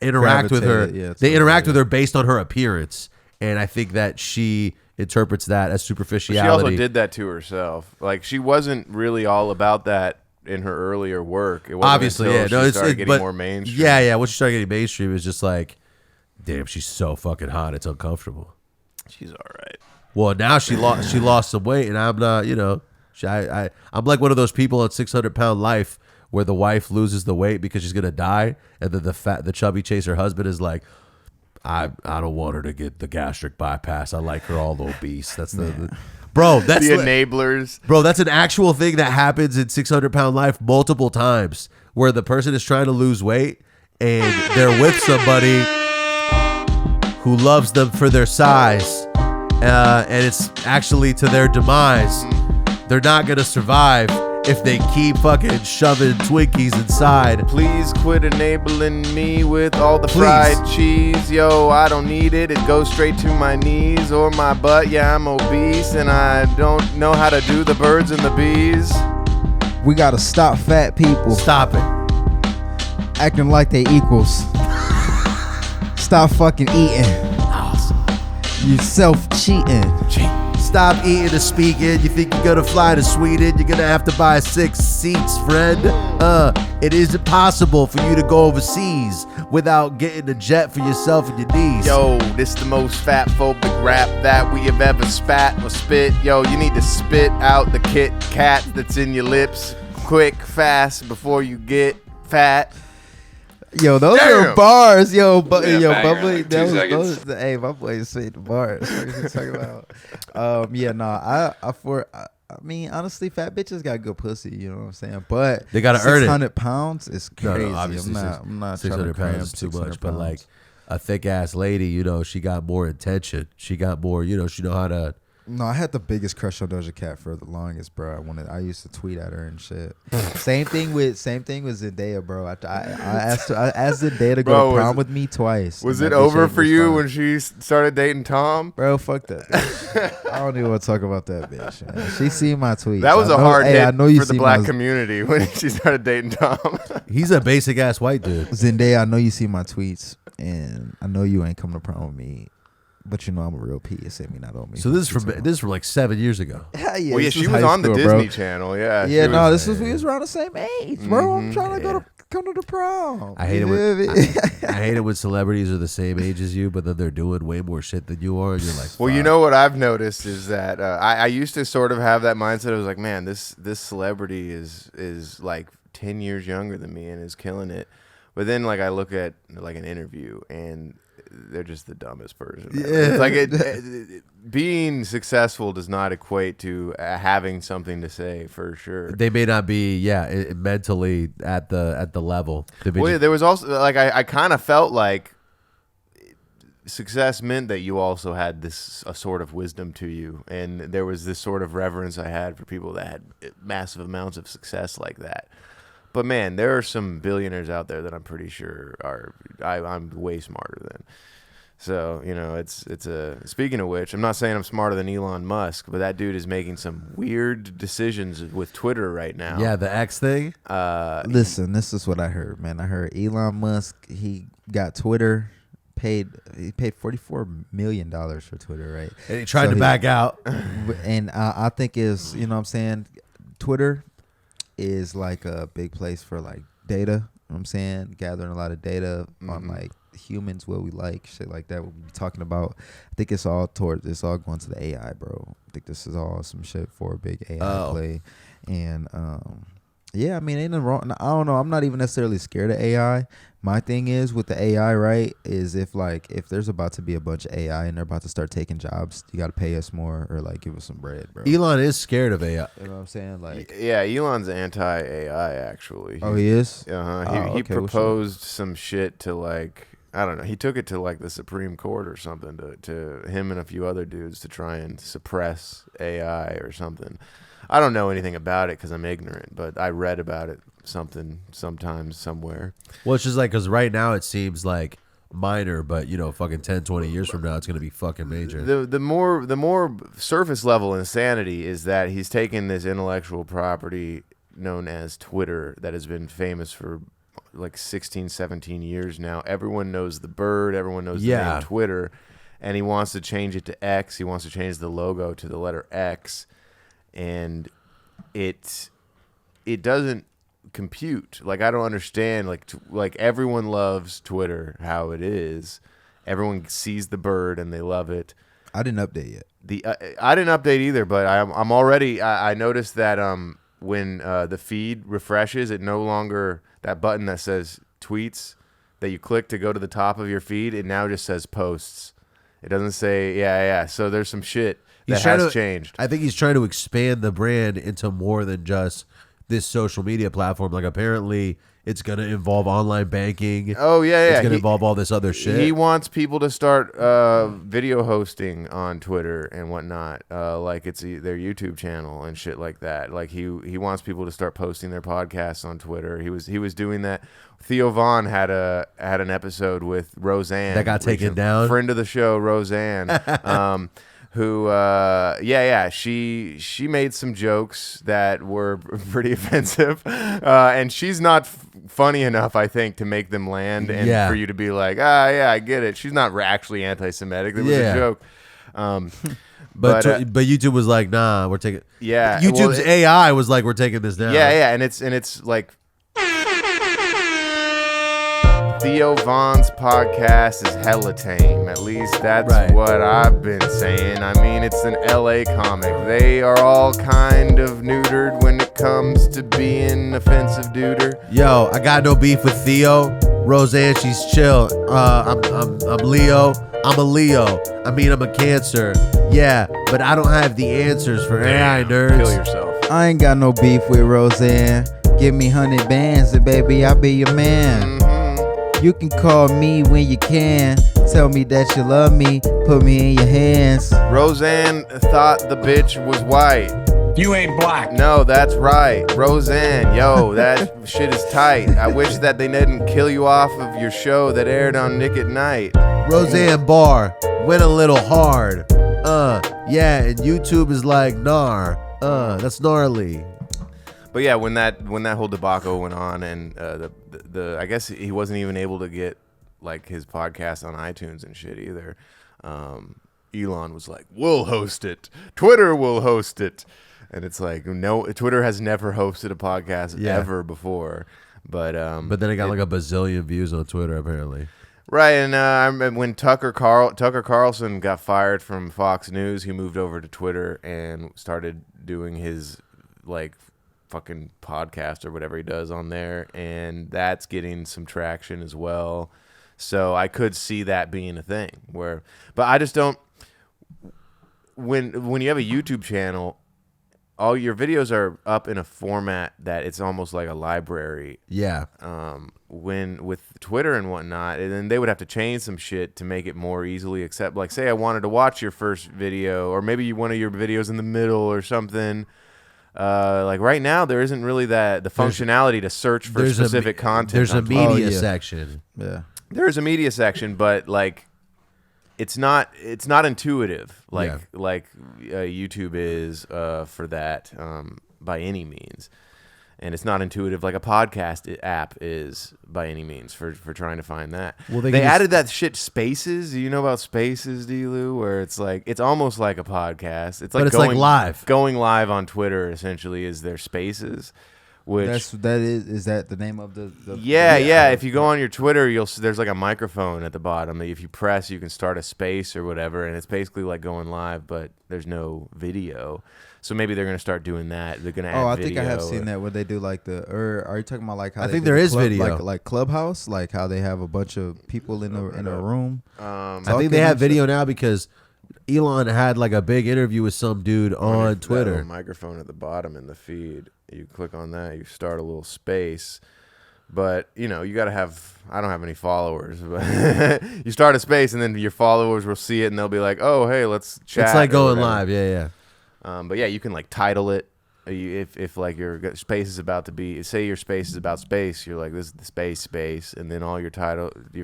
interact with her. Yeah, they interact with her based on her appearance, and I think that she interprets that as superficiality. She also did that to herself. Like she wasn't really all about that in her earlier work. It wasn't Obviously, until yeah. No, she it's started getting but more mainstream. Yeah. Once she started getting mainstream, it was just like, damn, she's so fucking hot. It's uncomfortable. She's all right. Well, now she lost some weight, and I'm not. You know, I'm like one of those people on 600-pound life where the wife loses the weight because she's gonna die, and then the chubby chaser husband is like, I don't want her to get the gastric bypass. I like her all obese. That's bro. That's the enablers. Bro, that's an actual thing that happens in 600 Pound Life multiple times, where the person is trying to lose weight and they're with somebody who loves them for their size, and it's actually to their demise. They're not gonna survive if they keep fucking shoving Twinkies inside. Please quit enabling me with all the Please. fried cheese. Yo, I don't need it. It goes straight to my knees or my butt. Yeah, I'm obese and I don't know how to do the birds and the bees. We gotta stop fat people Stop it. acting like they equals. Stop fucking eating. You self-cheating. Stop eating and speaking. You think you're gonna fly to Sweden? You're gonna have to buy 6 seats, friend. It isn't possible for you to go overseas without getting a jet for yourself and your niece. Yo, this the most fat phobic rap that we have ever spat or spit. Yo, you need to spit out the Kit Kat that's in your lips quick, fast, before you get fat. Yo, those Damn. are bars. Yo, Yeah, banger, Bubbly. like 2 seconds. Hey, my boy say the bars. What are you talking about? Yeah, no, I mean, honestly, fat bitches got good pussy. You know what I'm saying? But They gotta earn it. 600 pounds is crazy. No, obviously I'm not trying to 600 cram pounds is too 600 much, but pounds. like a thick ass lady, you know, she got more intention. She got more, you know, she know how to. No, I had the biggest crush on Doja Cat for the longest, bro. I used to tweet at her and shit. same thing with Zendaya, bro. I asked Zendaya to go Bro, to was prom it- with me twice. Was and it that bitch over ain't for you respond. when she started dating Tom? Bro, fuck that bitch. I don't even want to talk about that bitch. Man. She seen my tweets. That was I a know- hard hey, hit I know you for the see black my, community when she started dating Tom. He's a basic ass white dude. Zendaya, I know you see my tweets, and I know you ain't coming to prom with me. But you know I'm a real P. It's me, not on me. So this is from like 7 years ago. Hell yeah, Well, yeah, this she high was on the school, Disney bro. Channel. Yeah. Yeah, she no, was- we was around the same age, bro. I'm trying to come to the prom. I hate it You when feel me? I hate it when celebrities are the same age as you, but then they're doing way more shit than you are, and you're like, Well, you fuck. know what I've noticed is that I used to sort of have that mindset. I was like, man, this celebrity is like 10 years younger than me and is killing it. But then like I look at like an interview and they're just the dumbest person. ever. It's like being successful does not equate to having something to say for sure. They may not be, mentally at the level. Well, yeah, there was also like I kind of felt like success meant that you also had a sort of wisdom to you, and there was this sort of reverence I had for people that had massive amounts of success like that. But man, there are some billionaires out there that I'm pretty sure I'm way smarter than. So, you know, it's speaking of which, I'm not saying I'm smarter than Elon Musk, but that dude is making some weird decisions with Twitter right now. Yeah, the X thing. Listen, this is what I heard, man. I heard Elon Musk, he got Twitter, he paid $44 million for Twitter, right? And he tried So to back out. And I think is, you know what I'm saying, Twitter is like a big place for like data, you know what I'm saying, gathering a lot of data on like humans, what we like, shit like that, what we be talking about. I think it's all going to the AI, bro. I think this is all some shit for a big AI play. And yeah, I mean, ain't nothing wrong. I don't know, I'm not even necessarily scared of AI. My thing is with the AI, right, is if there's about to be a bunch of AI and they're about to start taking jobs, you got to pay us more or like give us some bread, bro. Elon is scared of AI. You know what I'm saying? Like, Yeah, Elon's anti-AI actually. oh, he is? Uh-huh. Oh, He okay, well, proposed some shit to like, I don't know. He took it to like the Supreme Court or something to him and a few other dudes to try and suppress AI or something. I don't know anything about it because I'm ignorant, but I read about it sometimes somewhere. Well, it's just like, because right now it seems like minor, but you know, fucking 10, 20 years from now, it's going to be fucking major. The more surface level insanity is that he's taken this intellectual property known as Twitter that has been famous for like 16, 17 years now. Everyone knows the bird. Everyone knows the name Twitter. And he wants to change it to X. He wants to change the logo to the letter X. And it doesn't compute. Like, I don't understand. Like everyone loves Twitter how it is. Everyone sees the bird and they love it. I didn't update yet. I didn't update either, but I'm already. I noticed that when the feed refreshes, it no longer, that button that says tweets, that you click to go to the top of your feed, it now just says posts. It doesn't say, yeah. So there's some shit that has changed. I think he's trying to expand the brand into more than just this social media platform. Like, apparently it's going to involve online banking. Oh, yeah. It's going to involve all this other shit. He wants people to start video hosting on Twitter and whatnot, like it's their YouTube channel and shit like that. Like he wants people to start posting their podcasts on Twitter. He was doing that. Theo Vaughn had an episode with Roseanne that got taken down. Friend of the show, Roseanne. Who she made some jokes that were pretty offensive, and she's not funny enough, I think, to make them land and for you to be like, I get it. She's not actually anti-Semitic. It was a joke. But YouTube was like, nah, we're taking. Yeah, YouTube's AI was like, we're taking this down. Yeah, and it's like. Theo Vaughn's podcast is hella tame. At least that's what I've been saying. I mean, it's an LA comic. They are all kind of neutered when it comes to being offensive duder. Yo, I got no beef with Theo. Roseanne, she's chill. I'm Leo. I'm a Leo. I mean, I'm a Cancer. Yeah, but I don't have the answers for AI nerds. Kill yourself. I ain't got no beef with Roseanne. Give me 100 bands and baby, I'll be your man. You can call me when you can. Tell me that you love me. Put me in your hands. Roseanne thought the bitch was white. You ain't black. No, that's right. Roseanne, yo, that shit is tight. I wish that they didn't kill you off of your show that aired on Nick at Night. Roseanne Barr went a little hard. Yeah, and YouTube is like, that's gnarly. But yeah, when that whole debacle went on, and the I guess he wasn't even able to get like his podcast on iTunes and shit either. Elon was like, "We'll host it. Twitter will host it," and it's like, no, Twitter has never hosted a podcast ever before. But then it got like a bazillion views on Twitter apparently. Right, and I remember when Tucker Carlson got fired from Fox News, he moved over to Twitter and started doing his like fucking podcast or whatever he does on there, and that's getting some traction as well. So I could see that being a thing but I just don't. When you have a YouTube channel, all your videos are up in a format that it's almost like a library. Yeah. When with Twitter and whatnot, and then they would have to change some shit to make it more easily accept. Like, say I wanted to watch your first video, or maybe one of your videos in the middle or something. Like right now, there isn't really the functionality to search for specific content. There's a media section. Yeah, there's a media section, but like, it's not intuitive like YouTube is for that by any means, and it's not intuitive like a podcast app is by any means for trying to find that. Well, they added that shit Spaces. Do you know about Spaces, Dlew? Where it's like it's almost like a podcast. It's like but it's like live. Going live on Twitter essentially is their Spaces. Which is that the name of the yeah. If you go on your Twitter, there's like a microphone at the bottom that if you press, you can start a space or whatever, and it's basically like going live, but there's no video. So maybe they're gonna start doing that. They're gonna add video. I think I have seen that where they do like are you talking about like how I think there is video like Clubhouse, like how they have a bunch of people in a room. I think they have video now because Elon had like a big interview with some dude on Twitter. That microphone at the bottom in the feed. You click on that, you start a little space. But, you know, you got to have, I don't have any followers, but you start a space and then your followers will see it and they'll be like, oh, hey, let's chat. It's like going live. Yeah. But yeah, you can like title it. If like your space is about to be, say your space is about space, you're like, this is the space. And then all your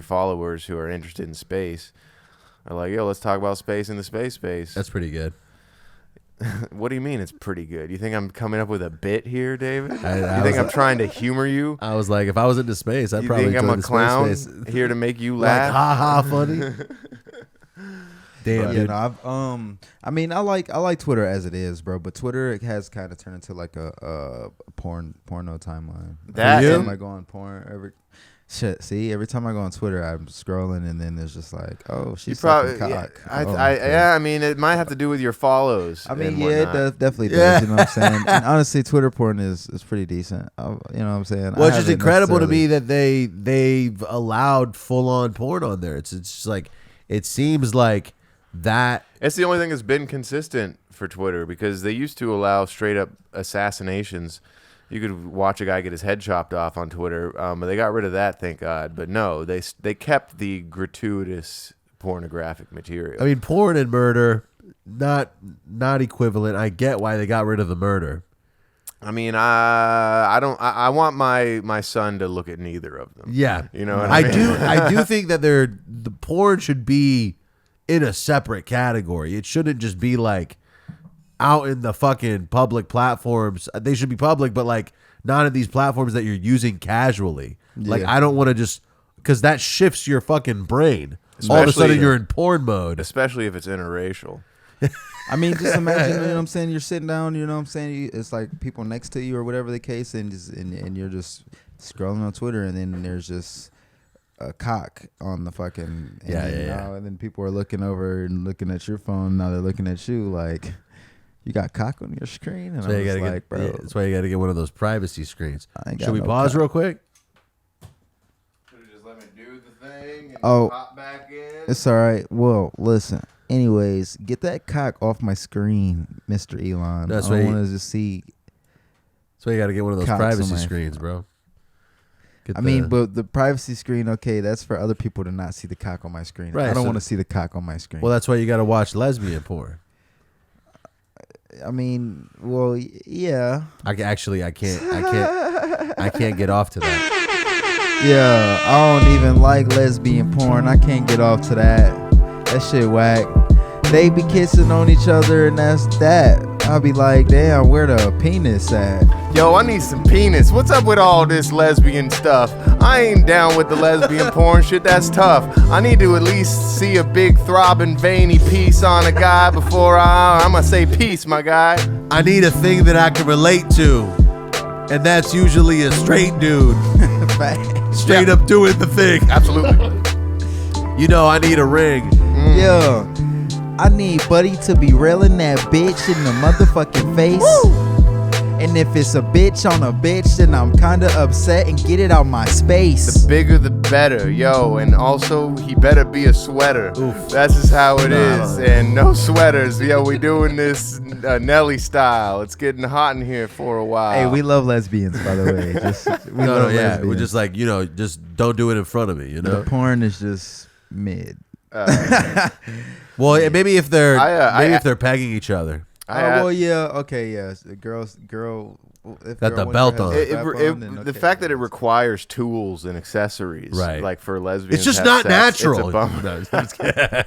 followers who are interested in space are like, yo, let's talk about space in the space. That's pretty good. What do you mean it's pretty good? You think I'm coming up with a bit here, David? You think I'm trying to humor you? I was like, if I was into space, I'd probably think I'm a clown space. Here to make you laugh? Like, ha ha, funny. Damn, dude. I mean, I like Twitter as it is, bro. But Twitter has kind of turned into like a porno timeline. That I go on porn every. Shit, see, every time I go on Twitter, I'm scrolling, and then there's just like, oh, she's probably, sucking cock. I mean, it might have to do with your follows. I mean, and yeah, it whatnot. does, definitely does. You know what I'm saying? And honestly, Twitter porn is pretty decent. You know what I'm saying? Well, it's just incredible to me that they've allowed full on porn on there. It's just like, it seems like that. It's the only thing that's been consistent for Twitter, because they used to allow straight up assassinations. You could watch a guy get his head chopped off on Twitter, but they got rid of that, thank God. But no, they kept the gratuitous pornographic material. I mean, porn and murder, not equivalent. I get why they got rid of the murder. I mean, I want my son to look at neither of them. Yeah, you know what I mean? I do think that the porn should be in a separate category. It shouldn't just be like out in the fucking public platforms. They should be public, but like not in these platforms that you're using casually. Yeah. Like, I don't want to just, because that shifts your fucking brain. All of a Especially- sudden you're in porn mode. Especially if it's interracial. I mean, just imagine, you know what I'm saying? You're sitting down, you know what I'm saying? It's like people next to you or whatever the case, and you're just scrolling on Twitter, and then there's just a cock on the fucking and then people are looking over and looking at your phone. Now they're looking at you like, you got cock on your screen, and So I was like, bro, that's why you got to get one of those privacy screens. I ain't got Should we no pause cock. real quick? Just let me do the thing and Oh. back in. It's all right. Well, listen. Anyways, get that cock off my screen, Mr. Elon. That's I right. want to just see. So you got to get one of those Cocks on privacy my screens, bro. But the privacy screen, okay, that's for other people to not see the cock on my screen. Right, I don't so- want to see the cock on my screen. Well, that's why you got to watch lesbian porn. I mean, well, yeah. I can't get off to that. Yeah, I don't even like lesbian porn. I can't get off to that. That shit whack. They be kissing on each other, and that's that. I'll be like, damn, where the penis at? Yo, I need some penis. What's up with all this lesbian stuff? I ain't down with the lesbian porn shit. That's tough. I need to at least see a big throbbing veiny piece on a guy before I'ma say peace, my guy. I need a thing that I can relate to, and that's usually a straight dude, straight up doing the thing. Absolutely. You know, I need a ring. Yo, I need Buddy to be railing that bitch in the motherfucking face. And if it's a bitch on a bitch, then I'm kinda upset and get it out my space. The bigger the better, yo. And also, he better be a sweater. Oof. That's just how it is. And no sweaters. Yo, we doing this Nelly style. It's getting hot in here for a while. Hey, we love lesbians, by the way. We No, love yeah, lesbians. we're just like, just don't do it in front of me, you know. The porn is just mid. Well, maybe if they're if they're pegging each other. Well, yeah, okay, yeah. Girl. If Got the girl belt has on. a strap on, then The okay. fact that it requires tools and accessories, Right. like for lesbians, It's just have not sex, natural. It's a bummer. No, I'm just kidding.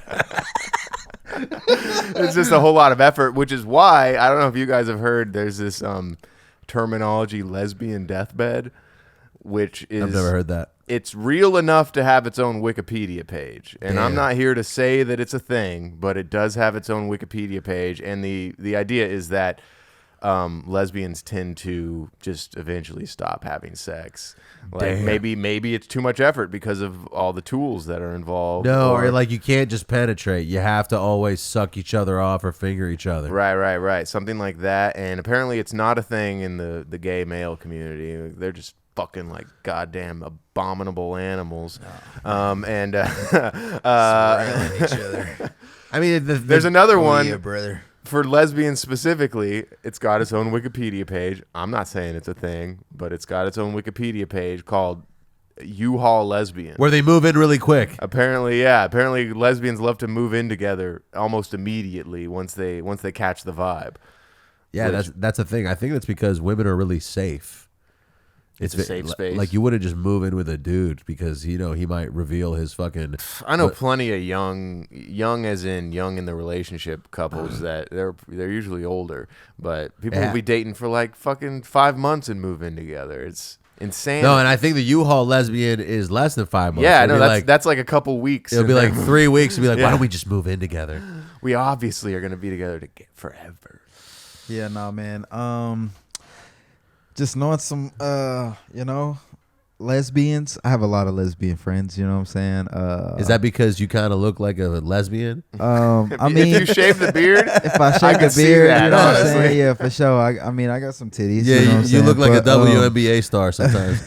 It's just a whole lot of effort, which is why I don't know if you guys have heard. There's this terminology, lesbian deathbed, which is I've never heard that. It's real enough to have its own Wikipedia page, and I'm Damn. not here to say that it's a thing, but it does have its own Wikipedia page. And the idea is that lesbians tend to just eventually stop having sex. Like Damn. maybe it's too much effort because of all the tools that are involved. No, or like you can't just penetrate. You have to always suck each other off or finger each other. Right. Something like that. And apparently it's not a thing in the gay male community. They're just fucking like goddamn abominable animals. Swearing at each other. I mean, There's another one. Yeah, brother. For lesbians specifically, it's got its own Wikipedia page. I'm not saying it's a thing, but it's got its own Wikipedia page called U-Haul Lesbian. where they move in really quick. Apparently, yeah. Apparently, lesbians love to move in together almost immediately once they catch the vibe. Yeah, Which- that's a thing. I think that's because women are really safe. It's a safe space. Like you wouldn't just move in with a dude because he might reveal his fucking. I know plenty of young as in young in the relationship couples that they're usually older, but people will be dating for like fucking 5 months and move in together. It's insane. No, and I think the U-Haul lesbian is less than 5 months. Yeah, It'll no, be that's like a couple weeks. It'll be and like then 3 weeks. It'll be like, Yeah. why don't we just move in together? we obviously are gonna be together to get forever. Yeah, no, man. Just knowing some, lesbians. I have a lot of lesbian friends. You know what I'm saying? Is that because you kind of look like a lesbian? I mean, if you shave the beard, if I shave could the see beard, that, you know what I'm honestly. saying? Yeah, for sure. I mean, I got some titties. Yeah, you know what I'm you saying? look like But, a WNBA star sometimes.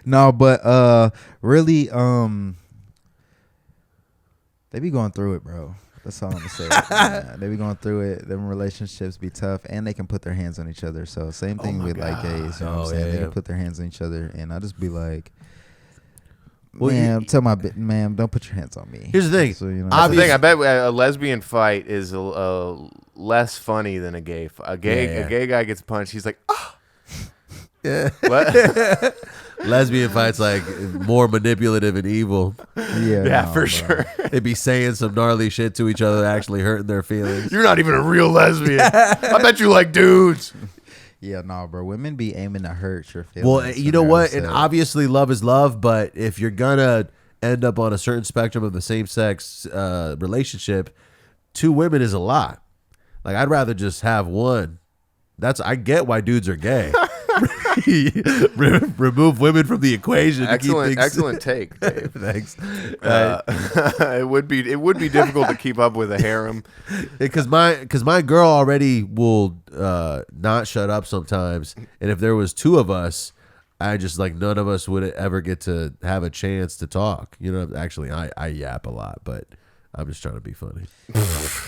No, but really, they be going through it, bro. That's all I'm gonna say. Yeah, they be going through it. Them relationships be tough, and they can put their hands on each other. So same thing with like gays. You know what I'm saying? They can put their hands on each other, and I just be like, man, tell my man, don't put your hands on me. Here's the thing. So, you know, That's the thing. I bet a lesbian fight is less funny than a gay. A gay guy gets punched. He's like, ah. Yeah. What? Lesbian fights like more manipulative and evil. Yeah, no, for bro. sure. They'd be saying some gnarly shit to each other, actually hurting their feelings. You're not even a real lesbian. I bet you like dudes. Yeah, no, bro. Women be aiming to hurt your feelings. Well, you know what? And obviously, love is love. But if you're gonna end up on a certain spectrum of the same sex relationship, 2 women is a lot. Like, I'd rather just have one. I get why dudes are gay. Remove women from the equation. Excellent take, Dave. Thanks. It would be difficult to keep up with a harem. Because my girl already will not shut up sometimes, and if there was 2 of us, I just like none of us would ever get to have a chance to talk. You know, actually, I yap a lot, but I'm just trying to be funny.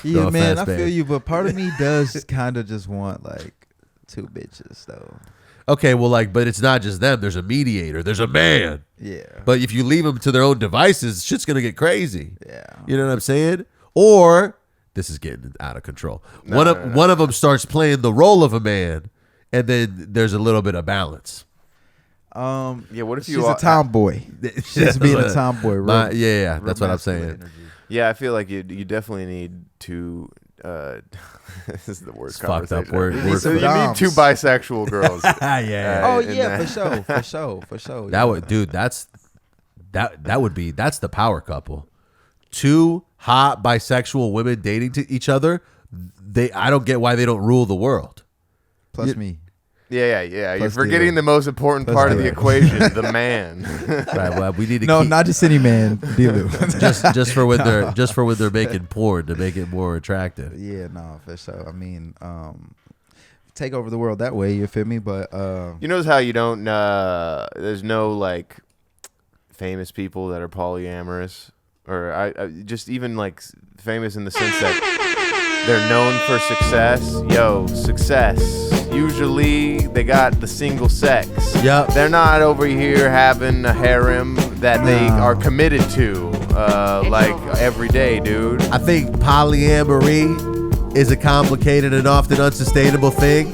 Yeah, No man, offense, I feel you, but part of me does kind of just want like 2 bitches though. Okay, well, but it's not just them. There's a mediator. There's a man. Yeah. But if you leave them to their own devices, shit's gonna get crazy. Yeah. You know what I'm saying? Or this is getting out of control. One of them starts playing the role of a man, and then there's a little bit of balance. Yeah, what if she's you a tomboy? She's being a tomboy, right? Yeah, that's what I'm saying. Yeah, I feel like you definitely need to. This is the worst Fucked conversation. up word. You need some need doms. 2 bisexual girls. Yeah. Oh and yeah, that- for sure. That would, dude. That's the power couple. 2 hot bisexual women dating to each other. I don't get why they don't rule the world. Plus me. Yeah. You're Plus forgetting Dlew. the most important Plus part of the Dlew. equation, the man. Right. Well, we need to No, keep, not just any man. Dlew. just for when they're making porn to make it more attractive. Yeah, no, for sure. I mean, take over the world that way. You feel me? But You notice how you don't. There's no like famous people that are polyamorous, or I just even like famous in the sense that they're known for success. Success. Usually they got the single sex. Yep. They're not over here having a harem that they are committed to, like every day, dude. I think polyamory is a complicated and often unsustainable thing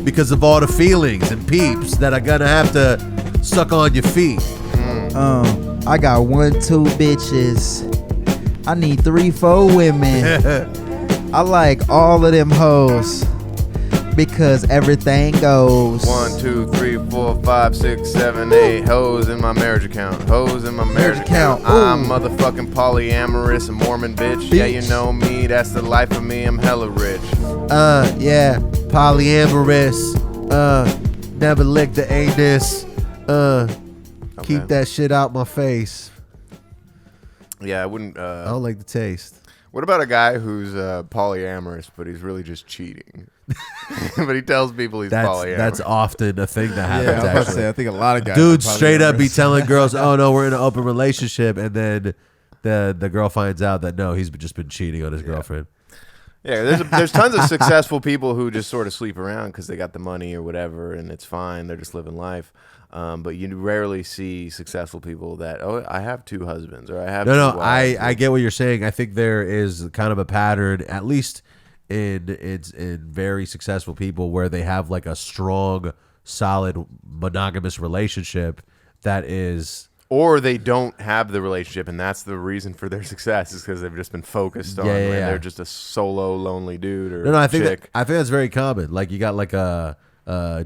because of all the feelings and peeps that are gonna have to suck on your feet. I got 1, 2 bitches. I need 3, 4 women. I like all of them hoes because everything goes. 1, 2, 3, 4, 5, 6, 7, 8 hoes in my marriage account. Hoes in my marriage account. I'm motherfucking polyamorous, a Mormon bitch. Yeah, you know me. That's the life of me. I'm hella rich. Yeah, polyamorous. Never lick the anus. Keep that shit out my face. Yeah, I wouldn't. I don't like the taste. What about a guy who's polyamorous, but he's really just cheating? But he tells people he's polyamorous. That's often a thing that Yeah, happens. I was about to Actually, say, I think a lot of guys. dudes are straight up be polyamorous. telling girls, "Oh no, we're in an open relationship," and then the girl finds out that no, he's just been cheating on his girlfriend. Yeah, there's tons of successful people who just sort of sleep around because they got the money or whatever, and it's fine. They're just living life. But you rarely see successful people that, I have 2 husbands or I have. No, 2 wives. I get what you're saying. I think there is kind of a pattern, at least in very successful people, where they have like a strong, solid monogamous relationship that is. Or they don't have the relationship, and that's the reason for their success is because they've just been focused on, and they're just a solo, lonely dude or I think chick. I think that's very common. Like you got like a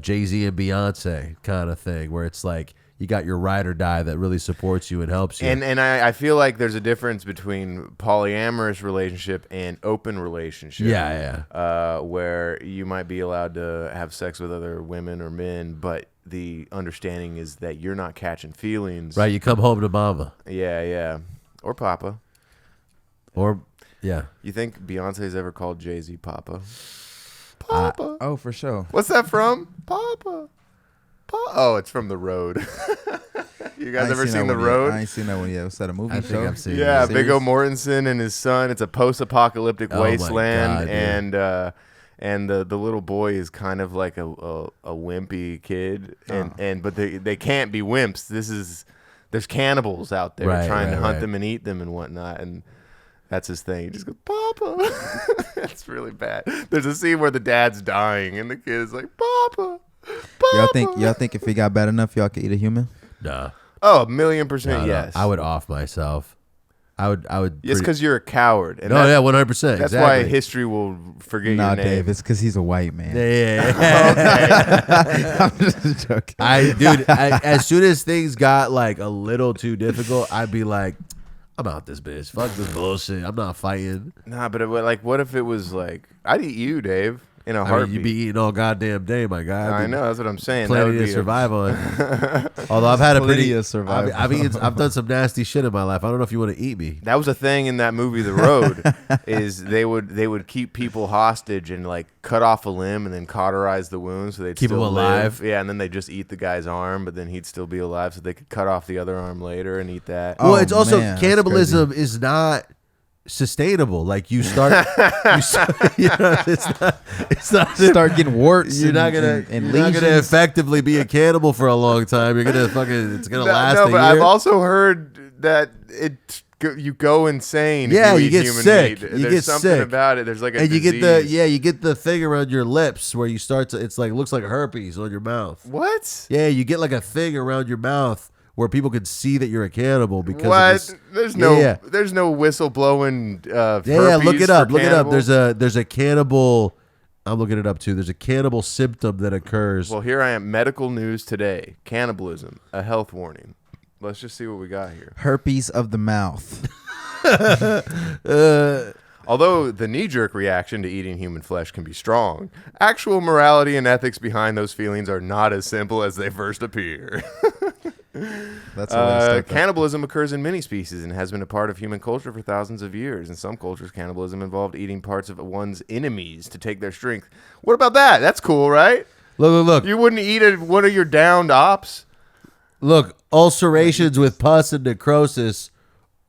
Jay-Z and Beyonce kind of thing, where it's like you got your ride or die that really supports you and helps you. And I feel like there's a difference between polyamorous relationship and open relationship. Yeah. Where you might be allowed to have sex with other women or men, but the understanding is that you're not catching feelings. Right, you come home to mama. Yeah. Or Papa. Or, yeah. You think Beyonce's ever called Jay-Z Papa? Papa. Oh, for sure. What's that from? Papa. Oh, it's from The Road. You guys ever seen The Road? I ain't seen that one yet. Was that a movie I show? think I've seen Yeah, it. Viggo Mortensen and his son. It's a post-apocalyptic Oh my wasteland, God, and the little boy is kind of like a wimpy kid, but they can't be wimps. There's cannibals out there trying to hunt them and eat them and whatnot, and that's his thing. He just goes, Papa. That's really bad. There's a scene where the dad's dying and the kid is like, Papa. Y'all think if it got bad enough, y'all could eat a human? Nah. Oh, 1,000,000% No, yes. I would off myself. I would. Yes, because you're a coward. And No, yeah, 100%. That's exactly. why history will forget Nah, your name. Dave, it's because he's a white man. Yeah. I'm just joking. As soon as things got like a little too difficult, I'd be like, I'm out this bitch. Fuck this bullshit. I'm not fighting. Nah, but what if it was like, I'd eat you, Dave, in a I mean, heartbeat. you'd be eating all goddamn day, my guy. I know, that's what I'm saying. That Plenty would to be survive on. Although I've had a Plenty pretty of survival. I've done some nasty shit in my life. I don't know if you want to eat me. That was a thing in that movie, The Road, is they would keep people hostage and like cut off a limb and then cauterize the wound so they'd Keep still him alive. live. Yeah, and then they just eat the guy's arm, but then he'd still be alive, so they could cut off the other arm later and eat that. Oh, Well, it's also man, that's cannibalism is not sustainable. Like you start, it's not. Start getting warts. You're not gonna effectively be a cannibal for a long time. You're gonna it's gonna last a but year. I've also heard that you go insane. Yeah, if you eat get human sick. meat. You There's get something sick. about it. There's like a and you disease. you get the thing around your lips where you start to. It's like looks like herpes on your mouth. What? Yeah, you get like a thing around your mouth where people can see that you're a cannibal because What? of this. There's no whistle blowing. Yeah, look it up. for Look it up. cannibals. There's a cannibal. I'm looking it up too. There's a cannibal symptom that occurs. Well, here I am. Medical news today. Cannibalism, a health warning. Let's just see what we got here. Herpes of the mouth. Although the knee-jerk reaction to eating human flesh can be strong, actual morality and ethics behind those feelings are not as simple as they first appear. That's cannibalism occurs in many species and has been a part of human culture for thousands of years. In some cultures, cannibalism involved eating parts of one's enemies to take their strength. What about that? That's cool, right? Look. You wouldn't eat one of your downed ops? Look, ulcerations with pus and necrosis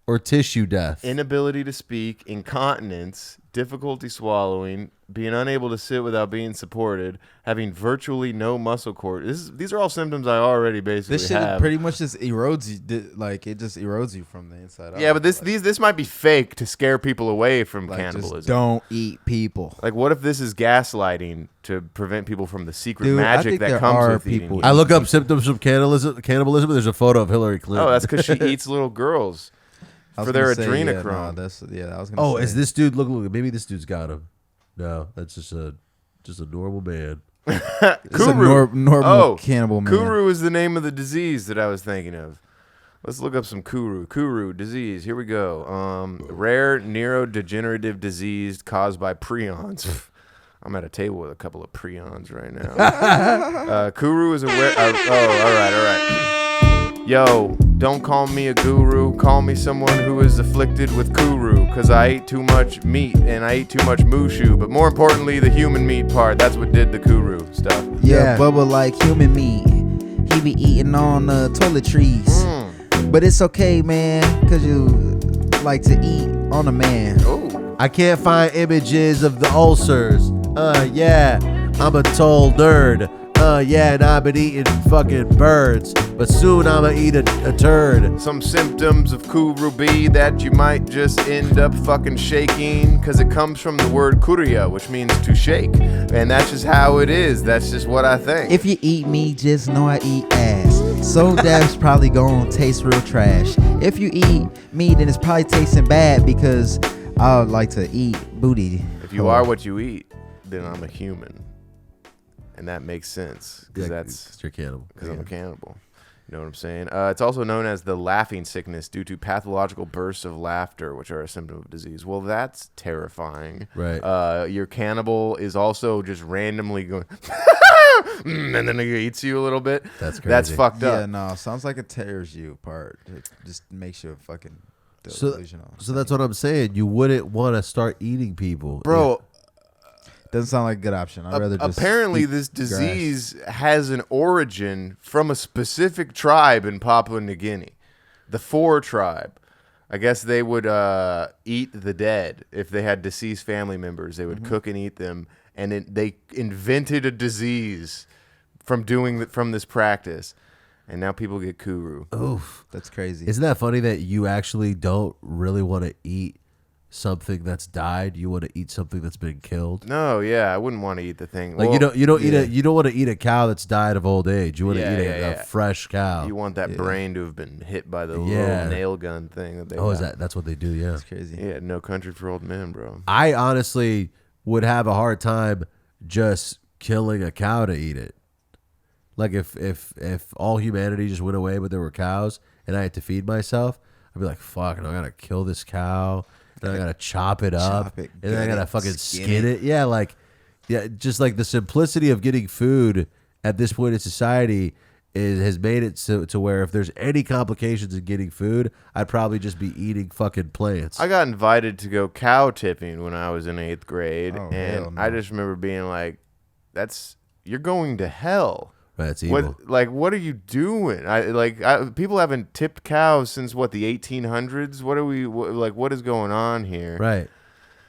or tissue death. Inability to speak, incontinence, difficulty swallowing, being unable to sit without being supported, having virtually no muscle cord. These are all symptoms I already basically This shit have. pretty much just erodes you. Like it just erodes you from the inside out. Yeah, but this might be fake to scare people away from like, cannibalism. just don't eat people. Like, what if this is gaslighting to prevent people from the secret Dude, I magic think that there comes are with eating people- human I look up symptoms from cannibalism. And there's a photo of Hillary Clinton. Oh, that's because she eats little girls I was for their gonna say, adrenochrome. I was gonna Oh, say. is this dude? Look. Maybe this dude's got him. No, that's just a normal man. It's a Kuru. normal cannibal man. Kuru is the name of the disease that I was thinking of. Let's look up some Kuru. Kuru disease. Here we go. Rare neurodegenerative disease caused by prions. I'm at a table with a couple of prions right now. Kuru is a rare. All right. Yo, don't call me a guru. Call me someone who is afflicted with Kuru, because I ate too much meat and I ate too much mushu. But more importantly, the human meat part. That's what did the Kuru stuff. Yeah, Bubba like human meat. He be eating on toiletries. But it's okay, man, because you like to eat on a man. Ooh. I can't find images of the ulcers. Yeah, I'm a tall nerd. Yeah, and I've been eating fucking birds, but soon I'ma eat a turd. Some symptoms of Kuru be that you might just end up fucking shaking, because it comes from the word kuria, which means to shake. And that's just how it is. That's just what I think. If you eat me, just know I eat ass. So that's probably gonna taste real trash. If you eat me, then it's probably tasting bad because I would like to eat booty. If you are what you eat, then I'm a human. And that makes sense, because you're a cannibal. Because I'm a cannibal. You know what I'm saying? It's also known as the laughing sickness due to pathological bursts of laughter, which are a symptom of disease. Well, that's terrifying. Right. Your cannibal is also just randomly going and then he eats you a little bit. That's That's crazy. fucked up. Yeah, no, sounds like it tears you apart. It just makes you fucking So, delusional. so that's what I'm saying. You wouldn't want to start eating people, Bro, Doesn't sound like a good option. I'd rather just apparently eat this grass. disease has an origin from a specific tribe in Papua New Guinea, the Four tribe. I guess they would eat the dead if they had deceased family members. They would cook and eat them, and they invented a disease from this practice, and now people get kuru. Oof. That's crazy. Isn't that funny that you actually don't really want to eat something that's died? You want to eat something that's been killed. No, yeah, I wouldn't want to eat the thing. Like Well, you don't want to eat a cow that's died of old age. You want to Yeah, eat yeah, a yeah. fresh cow. You want that brain to have been hit by the Yeah. little nail gun thing that they Oh, is got. that's what they do? Yeah. That's crazy. Yeah, No Country for Old Men, bro. I honestly would have a hard time just killing a cow to eat it. Like if all humanity just went away but there were cows and I had to feed myself, I'd be like, fuck, and I gotta kill this cow, and I gotta chop it up, Chop it, and then I gut gotta it, fucking skin skin it. Yeah, just like the simplicity of getting food at this point in society has made it to where if there's any complications in getting food, I'd probably just be eating fucking plants. I got invited to go cow tipping when I was in 8th grade, Oh, hell and no. I just remember being like, you're going to hell. Right, it's evil. What are you doing? People haven't tipped cows since what, the 1800s? What is going on here? Right.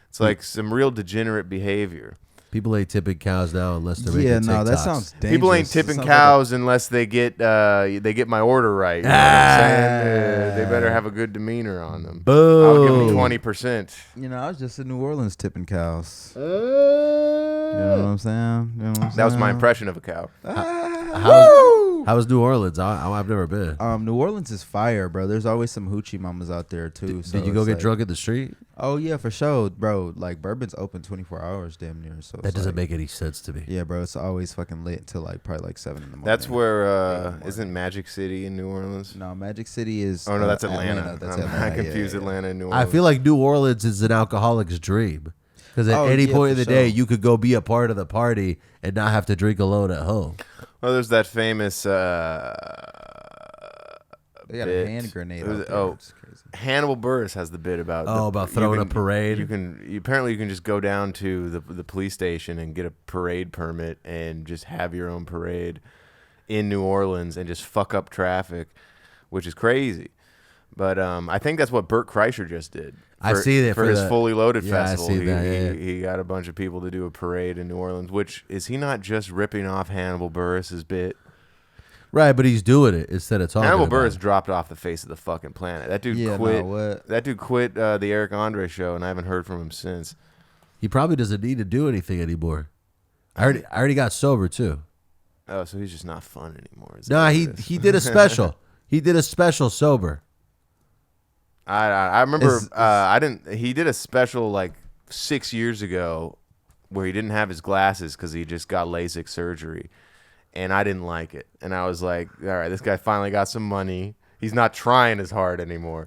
It's like some real degenerate behavior. People ain't tipping cows now unless they're Yeah, making no, that TikToks. sounds dangerous. People ain't It tipping sounds cows unless they get my order right. You know what I'm saying? They better have a good demeanor on them. I'll give them Boom. 20%. I was just in New Orleans tipping cows. You know what I'm saying? That was my impression of a cow. How was New Orleans? I've never been. New Orleans is fire, bro. There's always some hoochie mamas out there too. So Did you go it's get like- drunk in the street? Oh yeah, for sure, bro. Like bourbon's open 24 hours, damn near. So That it's doesn't like- make any sense to me. Yeah, bro. It's always fucking lit till probably 7 in the morning. That's where isn't Magic City in New Orleans? No, Magic City is. Oh no, that's Atlanta. That's I Atlanta. confused yeah. Atlanta and New Orleans. I feel like New Orleans is an alcoholic's dream. Because at Oh, any yeah, point in for the day, sure. you could go be a part of the party and not have to drink alone at home. Well, there's that famous They got bit. a hand grenade. It was- out there. oh. It's crazy. Hannibal Buress has the bit about About throwing a parade? Apparently you can just go down to the police station and get a parade permit and just have your own parade in New Orleans and just fuck up traffic, which is crazy. But I think that's what Burt Kreischer just did. I see that for for his the- Fully Loaded Yeah, I festival. see that, yeah. He got a bunch of people to do a parade in New Orleans. Which is he not just ripping off Hannibal Buress's bit? Right, but he's doing it instead of talking Hannibal about Buress it. dropped off the face of the fucking planet. That dude Yeah, quit. no, what? That dude quit the Eric Andre show, and I haven't heard from him since. He probably doesn't need to do anything anymore. I already got sober, too. Oh, so he's just not fun anymore. Is Nah, that he what it is? he did a special. He did a special sober. I remember I didn't. He did a special like 6 years ago where he didn't have his glasses because he just got LASIK surgery, and I didn't like it. And I was like, all right, this guy finally got some money. He's not trying as hard anymore.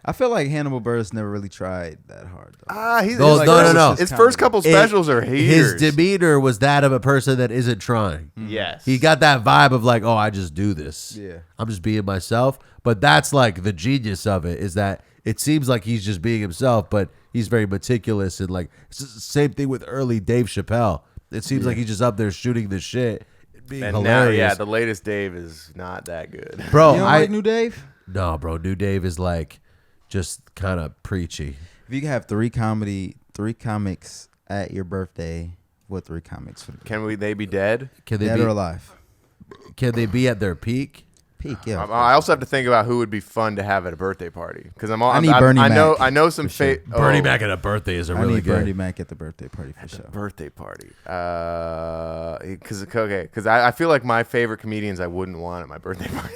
I feel like Hannibal Buress never really tried that hard. Though. No. His first couple specials are His heaters. demeanor was that of a person that isn't trying. Yes, He got that vibe of like, oh, I just do this. Yeah. I'm just being myself. But that's like the genius of it is that it seems like he's just being himself, but he's very meticulous and like it's the same thing with early Dave Chappelle. It seems like he's just up there shooting the shit, being And now, hilarious. yeah, the latest Dave is not that good. Bro, You don't like New Dave? No, bro, New Dave is like just kind of preachy. If you could have three comics at your birthday, what 3 comics would it be? They be dead? Can they Dead be or alive? Can they be at their peak? Peak, yeah. I also have to think about who would be fun to have at a birthday party because I need Bernie I know Mac, I know some for sure. Bernie Mac at a birthday is a I really need good. Bernie Mac at the birthday party for sure. birthday party. Because I feel like my favorite comedians I wouldn't want at my birthday party.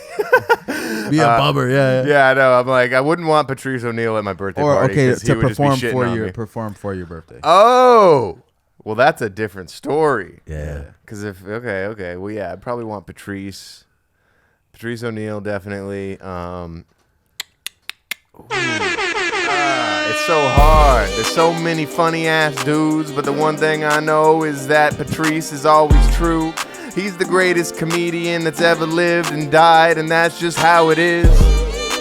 Be a bummer, yeah. Yeah, I know. I'm like I wouldn't want Patrice O'Neal at my birthday Or party. okay, 'cause he to would just be perform shitting for on me. for your birthday. Oh, well, that's a different story. Yeah. Because okay, well, yeah, I'd probably want Patrice O'Neal definitely. It's so hard. There's so many funny ass dudes, but the one thing I know is that Patrice is always true. He's the greatest comedian that's ever lived and died, and that's just how it is.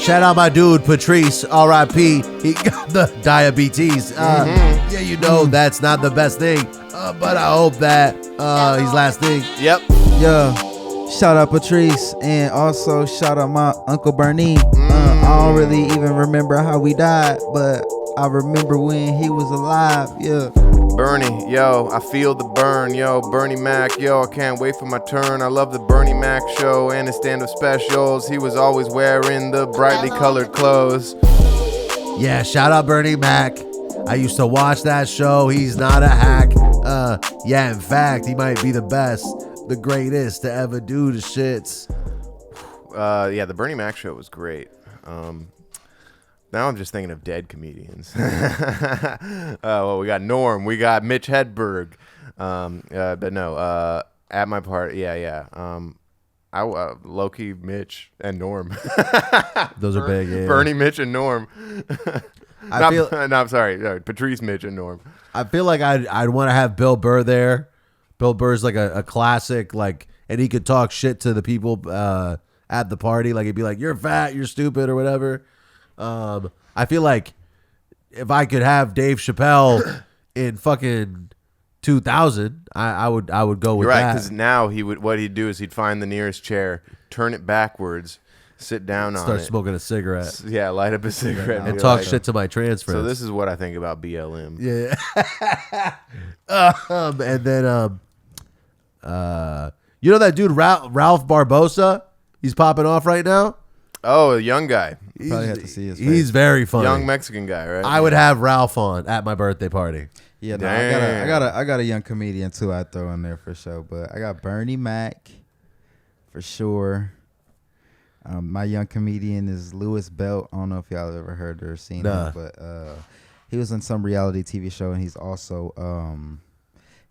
Shout out my dude Patrice, R.I.P. He got the diabetes. Yeah, you know that's not the best thing, but I hope that he's lasting. Yep. Yeah. Shout out Patrice, and also shout out my Uncle Bernie. I don't really even remember how we died, but I remember when he was alive. Yeah. Bernie, yo, I feel the burn, yo. Bernie Mac, yo, I can't wait for my turn. I love the Bernie Mac show and his stand-up specials. He was always wearing the brightly colored clothes. Yeah, shout out Bernie Mac. I used to watch that show. He's not a hack. Yeah, in fact, he might be the best, the greatest to ever do the shits. Yeah, the Bernie Mac show was great. Now I'm just thinking of dead comedians. Well, we got Norm, we got Mitch Hedberg, but no, at my party, yeah. I Loki, Mitch, and Norm. Those are big. Yeah. Bernie, Mitch, and Norm. I'm sorry, Patrice, Mitch, and Norm. I feel like I'd want to have Bill Burr there. Bill Burr's like a classic, like, and he could talk shit to the people at the party. Like he'd be like, "You're fat, you're stupid," or whatever. I feel like if I could have Dave Chappelle in fucking 2000, I would go with You're right, that. because now what he'd do is he'd find the nearest chair, turn it backwards, sit down on Start it, smoking a cigarette, yeah, light up a cigarette, and be talk like, shit to my trans friends. So this is what I think about BLM. Yeah. And then you know that dude Ralph Barbosa? He's popping off right now. Oh, a young guy, Probably have to see his face. He's very funny. young Mexican guy, right? I would have Ralph on at my birthday party. Yeah, no, Damn. I got a young comedian too. I throw in there for sure, but I got Bernie Mac for sure. My young comedian is Louis Belt. I don't know if y'all ever heard or seen him, but he was in some reality TV show, and he's also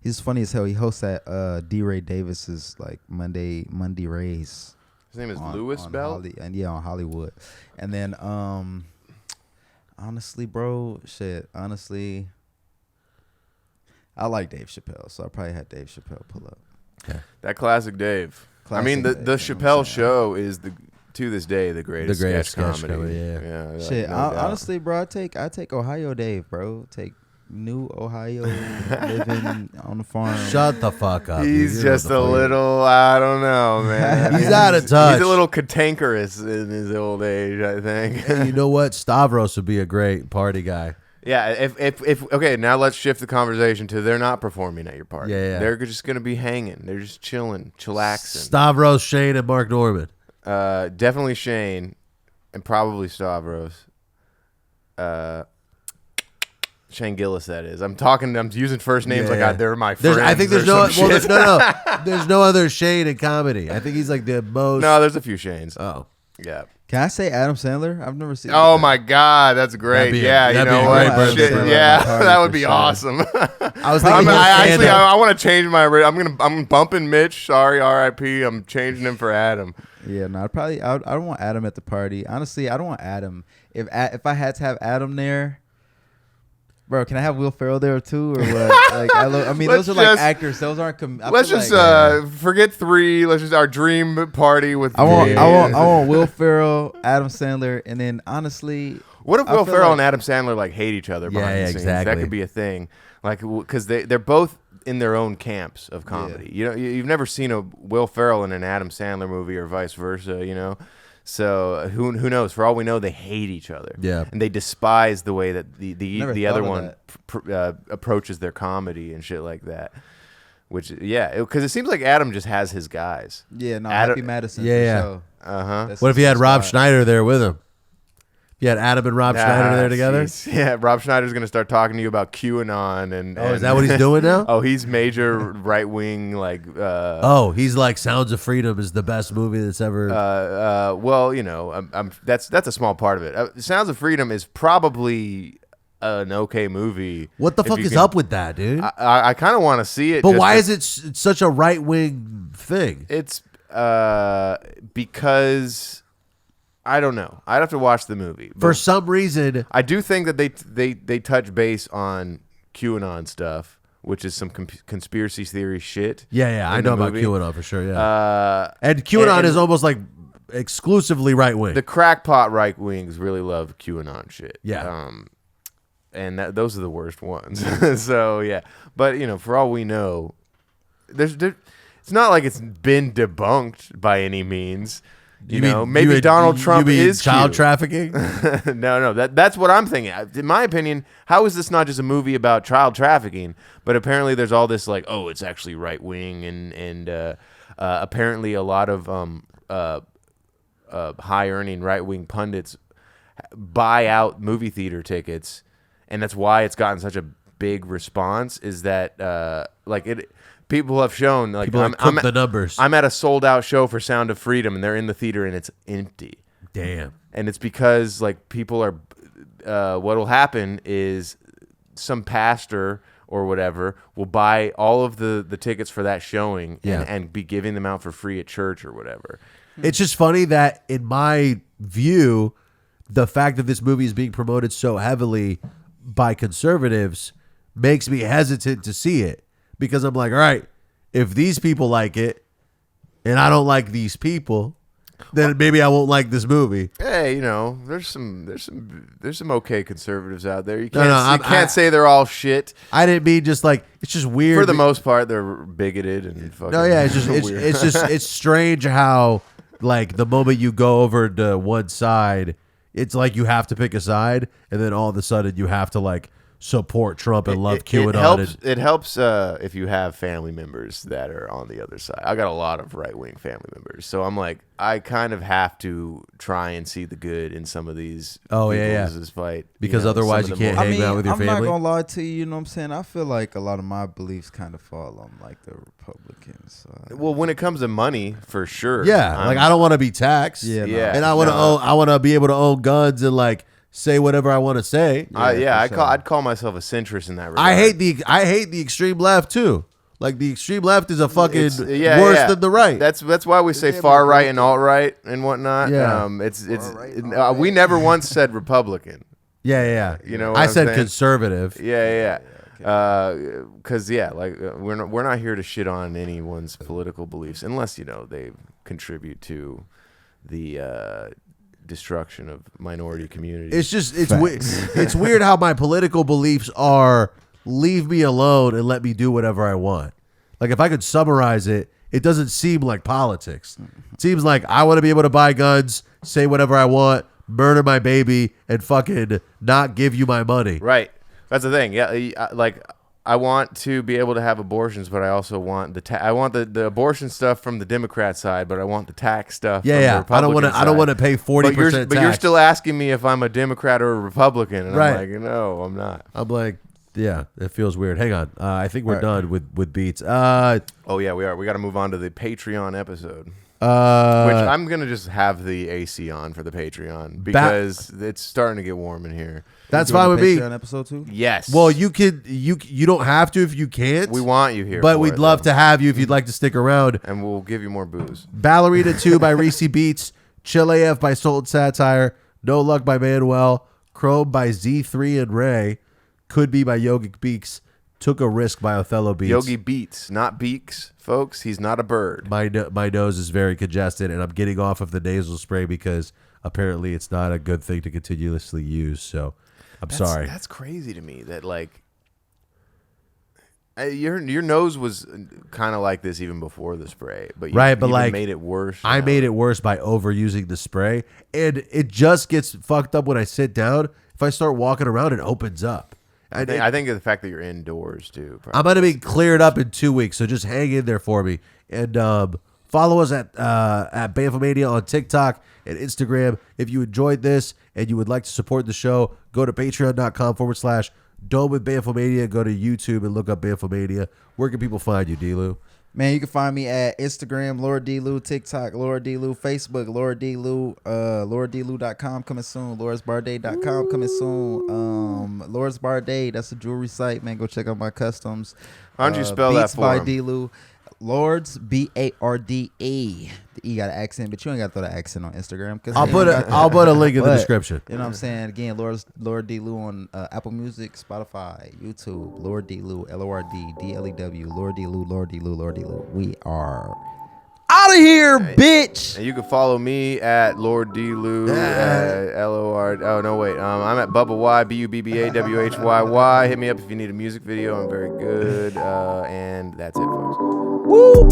he's funny as hell. He hosts at D. Ray Davis's like Monday Rays. His name is Louis Bell. On Hollywood. And then honestly, bro, I like Dave Chappelle, so I probably had Dave Chappelle pull up. That classic Dave. Classic I mean, the Dave, you know what I'm Chappelle saying? show is to this day the greatest sketch comedy. yeah. Shit, no doubt. honestly, bro, I take Ohio Dave, bro. Take New Ohio, living on the farm. Shut the fuck up. He's dude. just a little, I don't know, man. He's out of touch. He's a little cantankerous in his old age, I think. Hey, you know what? Stavros would be a great party guy. Yeah, if okay, now let's shift the conversation to they're not performing at your party. Yeah. They're just gonna be hanging. They're just chilling, chillaxing. Stavros, Shane, and Mark Norman. Definitely Shane, and probably Stavros. Shane Gillis, that is. I'm using first names Yeah. they're my friends. I think there's or no. some Well, shit. no. There's no other Shane in comedy. I think he's like the most. No, there's a few Shanes. Oh. Yeah. Can I say Adam Sandler? I've never seen. Oh my God, that's great. That'd be a- Yeah, you that'd be know a what? great Shit, birthday yeah, party that would for be sure. awesome. I was thinking. I want to change my. I'm bumping Mitch. Sorry, R.I.P. I'm changing him for Adam. Yeah, no, I don't want Adam at the party. Honestly, I don't want Adam. If I had to have Adam there, bro, can I have Will Ferrell there too, or what? Like, I mean, Let's those are like just- actors. Those aren't. Let's just forget 3. Let's just our dream party with. I want Yeah. Will Ferrell, Adam Sandler, and then honestly, What if I Will feel Ferrell like- and Adam Sandler like hate each other behind Yeah, the scenes? exactly. That could be a thing. Like, because they're both in their own camps of comedy. You know, you've never seen a Will Ferrell in an Adam Sandler movie or vice versa. You know. So who knows? For all we know, they hate each other. Yeah. And they despise the way that Never the thought other of one approaches their comedy and shit like that. Which because it seems like Adam just has his guys. yeah, no, Adam- Happy Madison. Yeah. For sure. That's What if you had his Rob spot. Schneider there with him? You had Adam and Rob Schneider there together. Jeez. Yeah, Rob Schneider's gonna start talking to you about QAnon and. Oh, is that what he's doing now? Oh, he's major right wing like. Oh, he's like Sounds of Freedom is the best movie that's ever. Well, you know, that's a small part of it. Sounds of Freedom is probably an okay movie. what the if fuck you is can- up with that, dude? I kind of want to see it. but just why to- is it such a right wing thing? It's because I don't know. I'd have to watch the movie. For some reason, I do think that they touch base on QAnon stuff, which is some conspiracy theory shit. Yeah, I know about movie. QAnon for sure. Yeah, and QAnon is almost like exclusively right wing. The crackpot right wings really love QAnon shit. Yeah. And those are the worst ones. So yeah, but for all we know, it's not like it's been debunked by any means. Maybe Donald Trump is child cute. trafficking. No, that's what I'm thinking. In my opinion, how is this not just a movie about child trafficking? But apparently, there's all this like, oh, it's actually right wing, and apparently a lot of high earning right wing pundits buy out movie theater tickets, and that's why it's gotten such a big response. Is that people have shown like People I'm the numbers. I'm at a sold out show for Sound of Freedom, and they're in the theater and it's empty. Damn. And it's because like people are. What'll happen is some pastor or whatever will buy all of the tickets for that showing and be giving them out for free at church or whatever. It's just funny that in my view, the fact that this movie is being promoted so heavily by conservatives makes me hesitant to see it. Because I'm like, all right, if these people like it and I don't like these people, then maybe I won't like this movie. Hey, there's some okay conservatives out there. You can't say they're all shit. I didn't mean just like it's just weird. For the most part, they're bigoted and fucking. No, yeah, it's just weird. it's strange how like the moment you go over to one side, it's like you have to pick a side, and then all of a sudden you have to like support Trump and love QAnon. It helps if you have family members that are on the other side. I got a lot of right-wing family members, so I'm like, I kind of have to try and see the good in some of these. This fight because otherwise you can't hang out with your family. I'm not gonna lie to you. You know what I'm saying? I feel like a lot of my beliefs kind of fall on like the Republicans. Well, when it comes to money, for sure. Yeah, like I don't want to be taxed. Yeah, and I want to be able to own guns and like say whatever I want to say. I'd call myself a centrist in that regard. I hate the extreme left too. Like the extreme left is a fucking worse than the right. That's why we say far right and alt right and whatnot. Yeah. We never once said Republican. Yeah. I said saying? Conservative. Yeah. Because we're not here to shit on anyone's political beliefs unless they contribute to the destruction of minority communities. It's just it's weird how my political beliefs are leave me alone and let me do whatever I want. Like if I could summarize it, it doesn't seem like politics. It seems like I want to be able to buy guns, say whatever I want, murder my baby, and fucking not give you my money. Right. That's the thing. Yeah, like I want to be able to have abortions, but I also want the abortion stuff from the Democrat side, but I want the tax stuff. From the Republican side. I don't want to pay 40% tax. But you're still asking me if I'm a Democrat or a Republican, and right. I'm like, no, I'm not. I'm like, yeah, it feels weird. Hang on, I think we're done with beats. Oh yeah, we are. We got to move on to the Patreon episode. Which I'm gonna just have the AC on for the Patreon because it's starting to get warm in here. That's fine with me. Patreon episode 2? Yes. Well, you don't have to if you can't. We want you here, but we'd love to have you if you'd like to stick around. And we'll give you more booze. Ballerina 2 by Reese Beats, Chill AF by Sultan Satire, No Luck by Manuel, Chrome by Z3 and Ray, Could Be by Yogic Beaks, Took a Risk by Othello Beats. Yogi Beats, not Beaks, folks. He's not a bird. My nose is very congested, and I'm getting off of the nasal spray because apparently it's not a good thing to continuously use. So I'm sorry. That's crazy to me that like your nose was kind of like this even before the spray, but you made it worse. I made it worse by overusing the spray, and it just gets fucked up when I sit down. If I start walking around, it opens up. I think of the fact that you're indoors too. Probably. I'm gonna be cleared up in 2 weeks, so just hang in there for me and follow us at bamfomania on TikTok and Instagram. If you enjoyed this and you would like to support the show, go to patreon.com/Dome with Bamfomania. Go to YouTube and look up Bamfomania. Where can people find you, Dlew? Man, you can find me at Instagram, Lord Dlew, TikTok, Lord Dlew, Facebook, Lord Dlew, LordDlew.com coming soon, LordsBarday.com coming soon. Lords Barday, that's a jewelry site, man. Go check out my customs. Why don't you spell that Beats for by him? Dlew. Lords, Barde. The E got an accent, but you ain't got to throw the accent on Instagram. Cause I'll put a link in the But, description. You know what I'm saying? Again, Lord Dlew on Apple Music, Spotify, YouTube. Lord Dlew, LORD, Lord Dlew. We are out of here, bitch. And you can follow me at Lord Dlew, LOR. Oh no, wait. I'm at Bubba Y, BUBBAWHYY. Hit me up if you need a music video. I'm very good. And that's it, folks. Woo!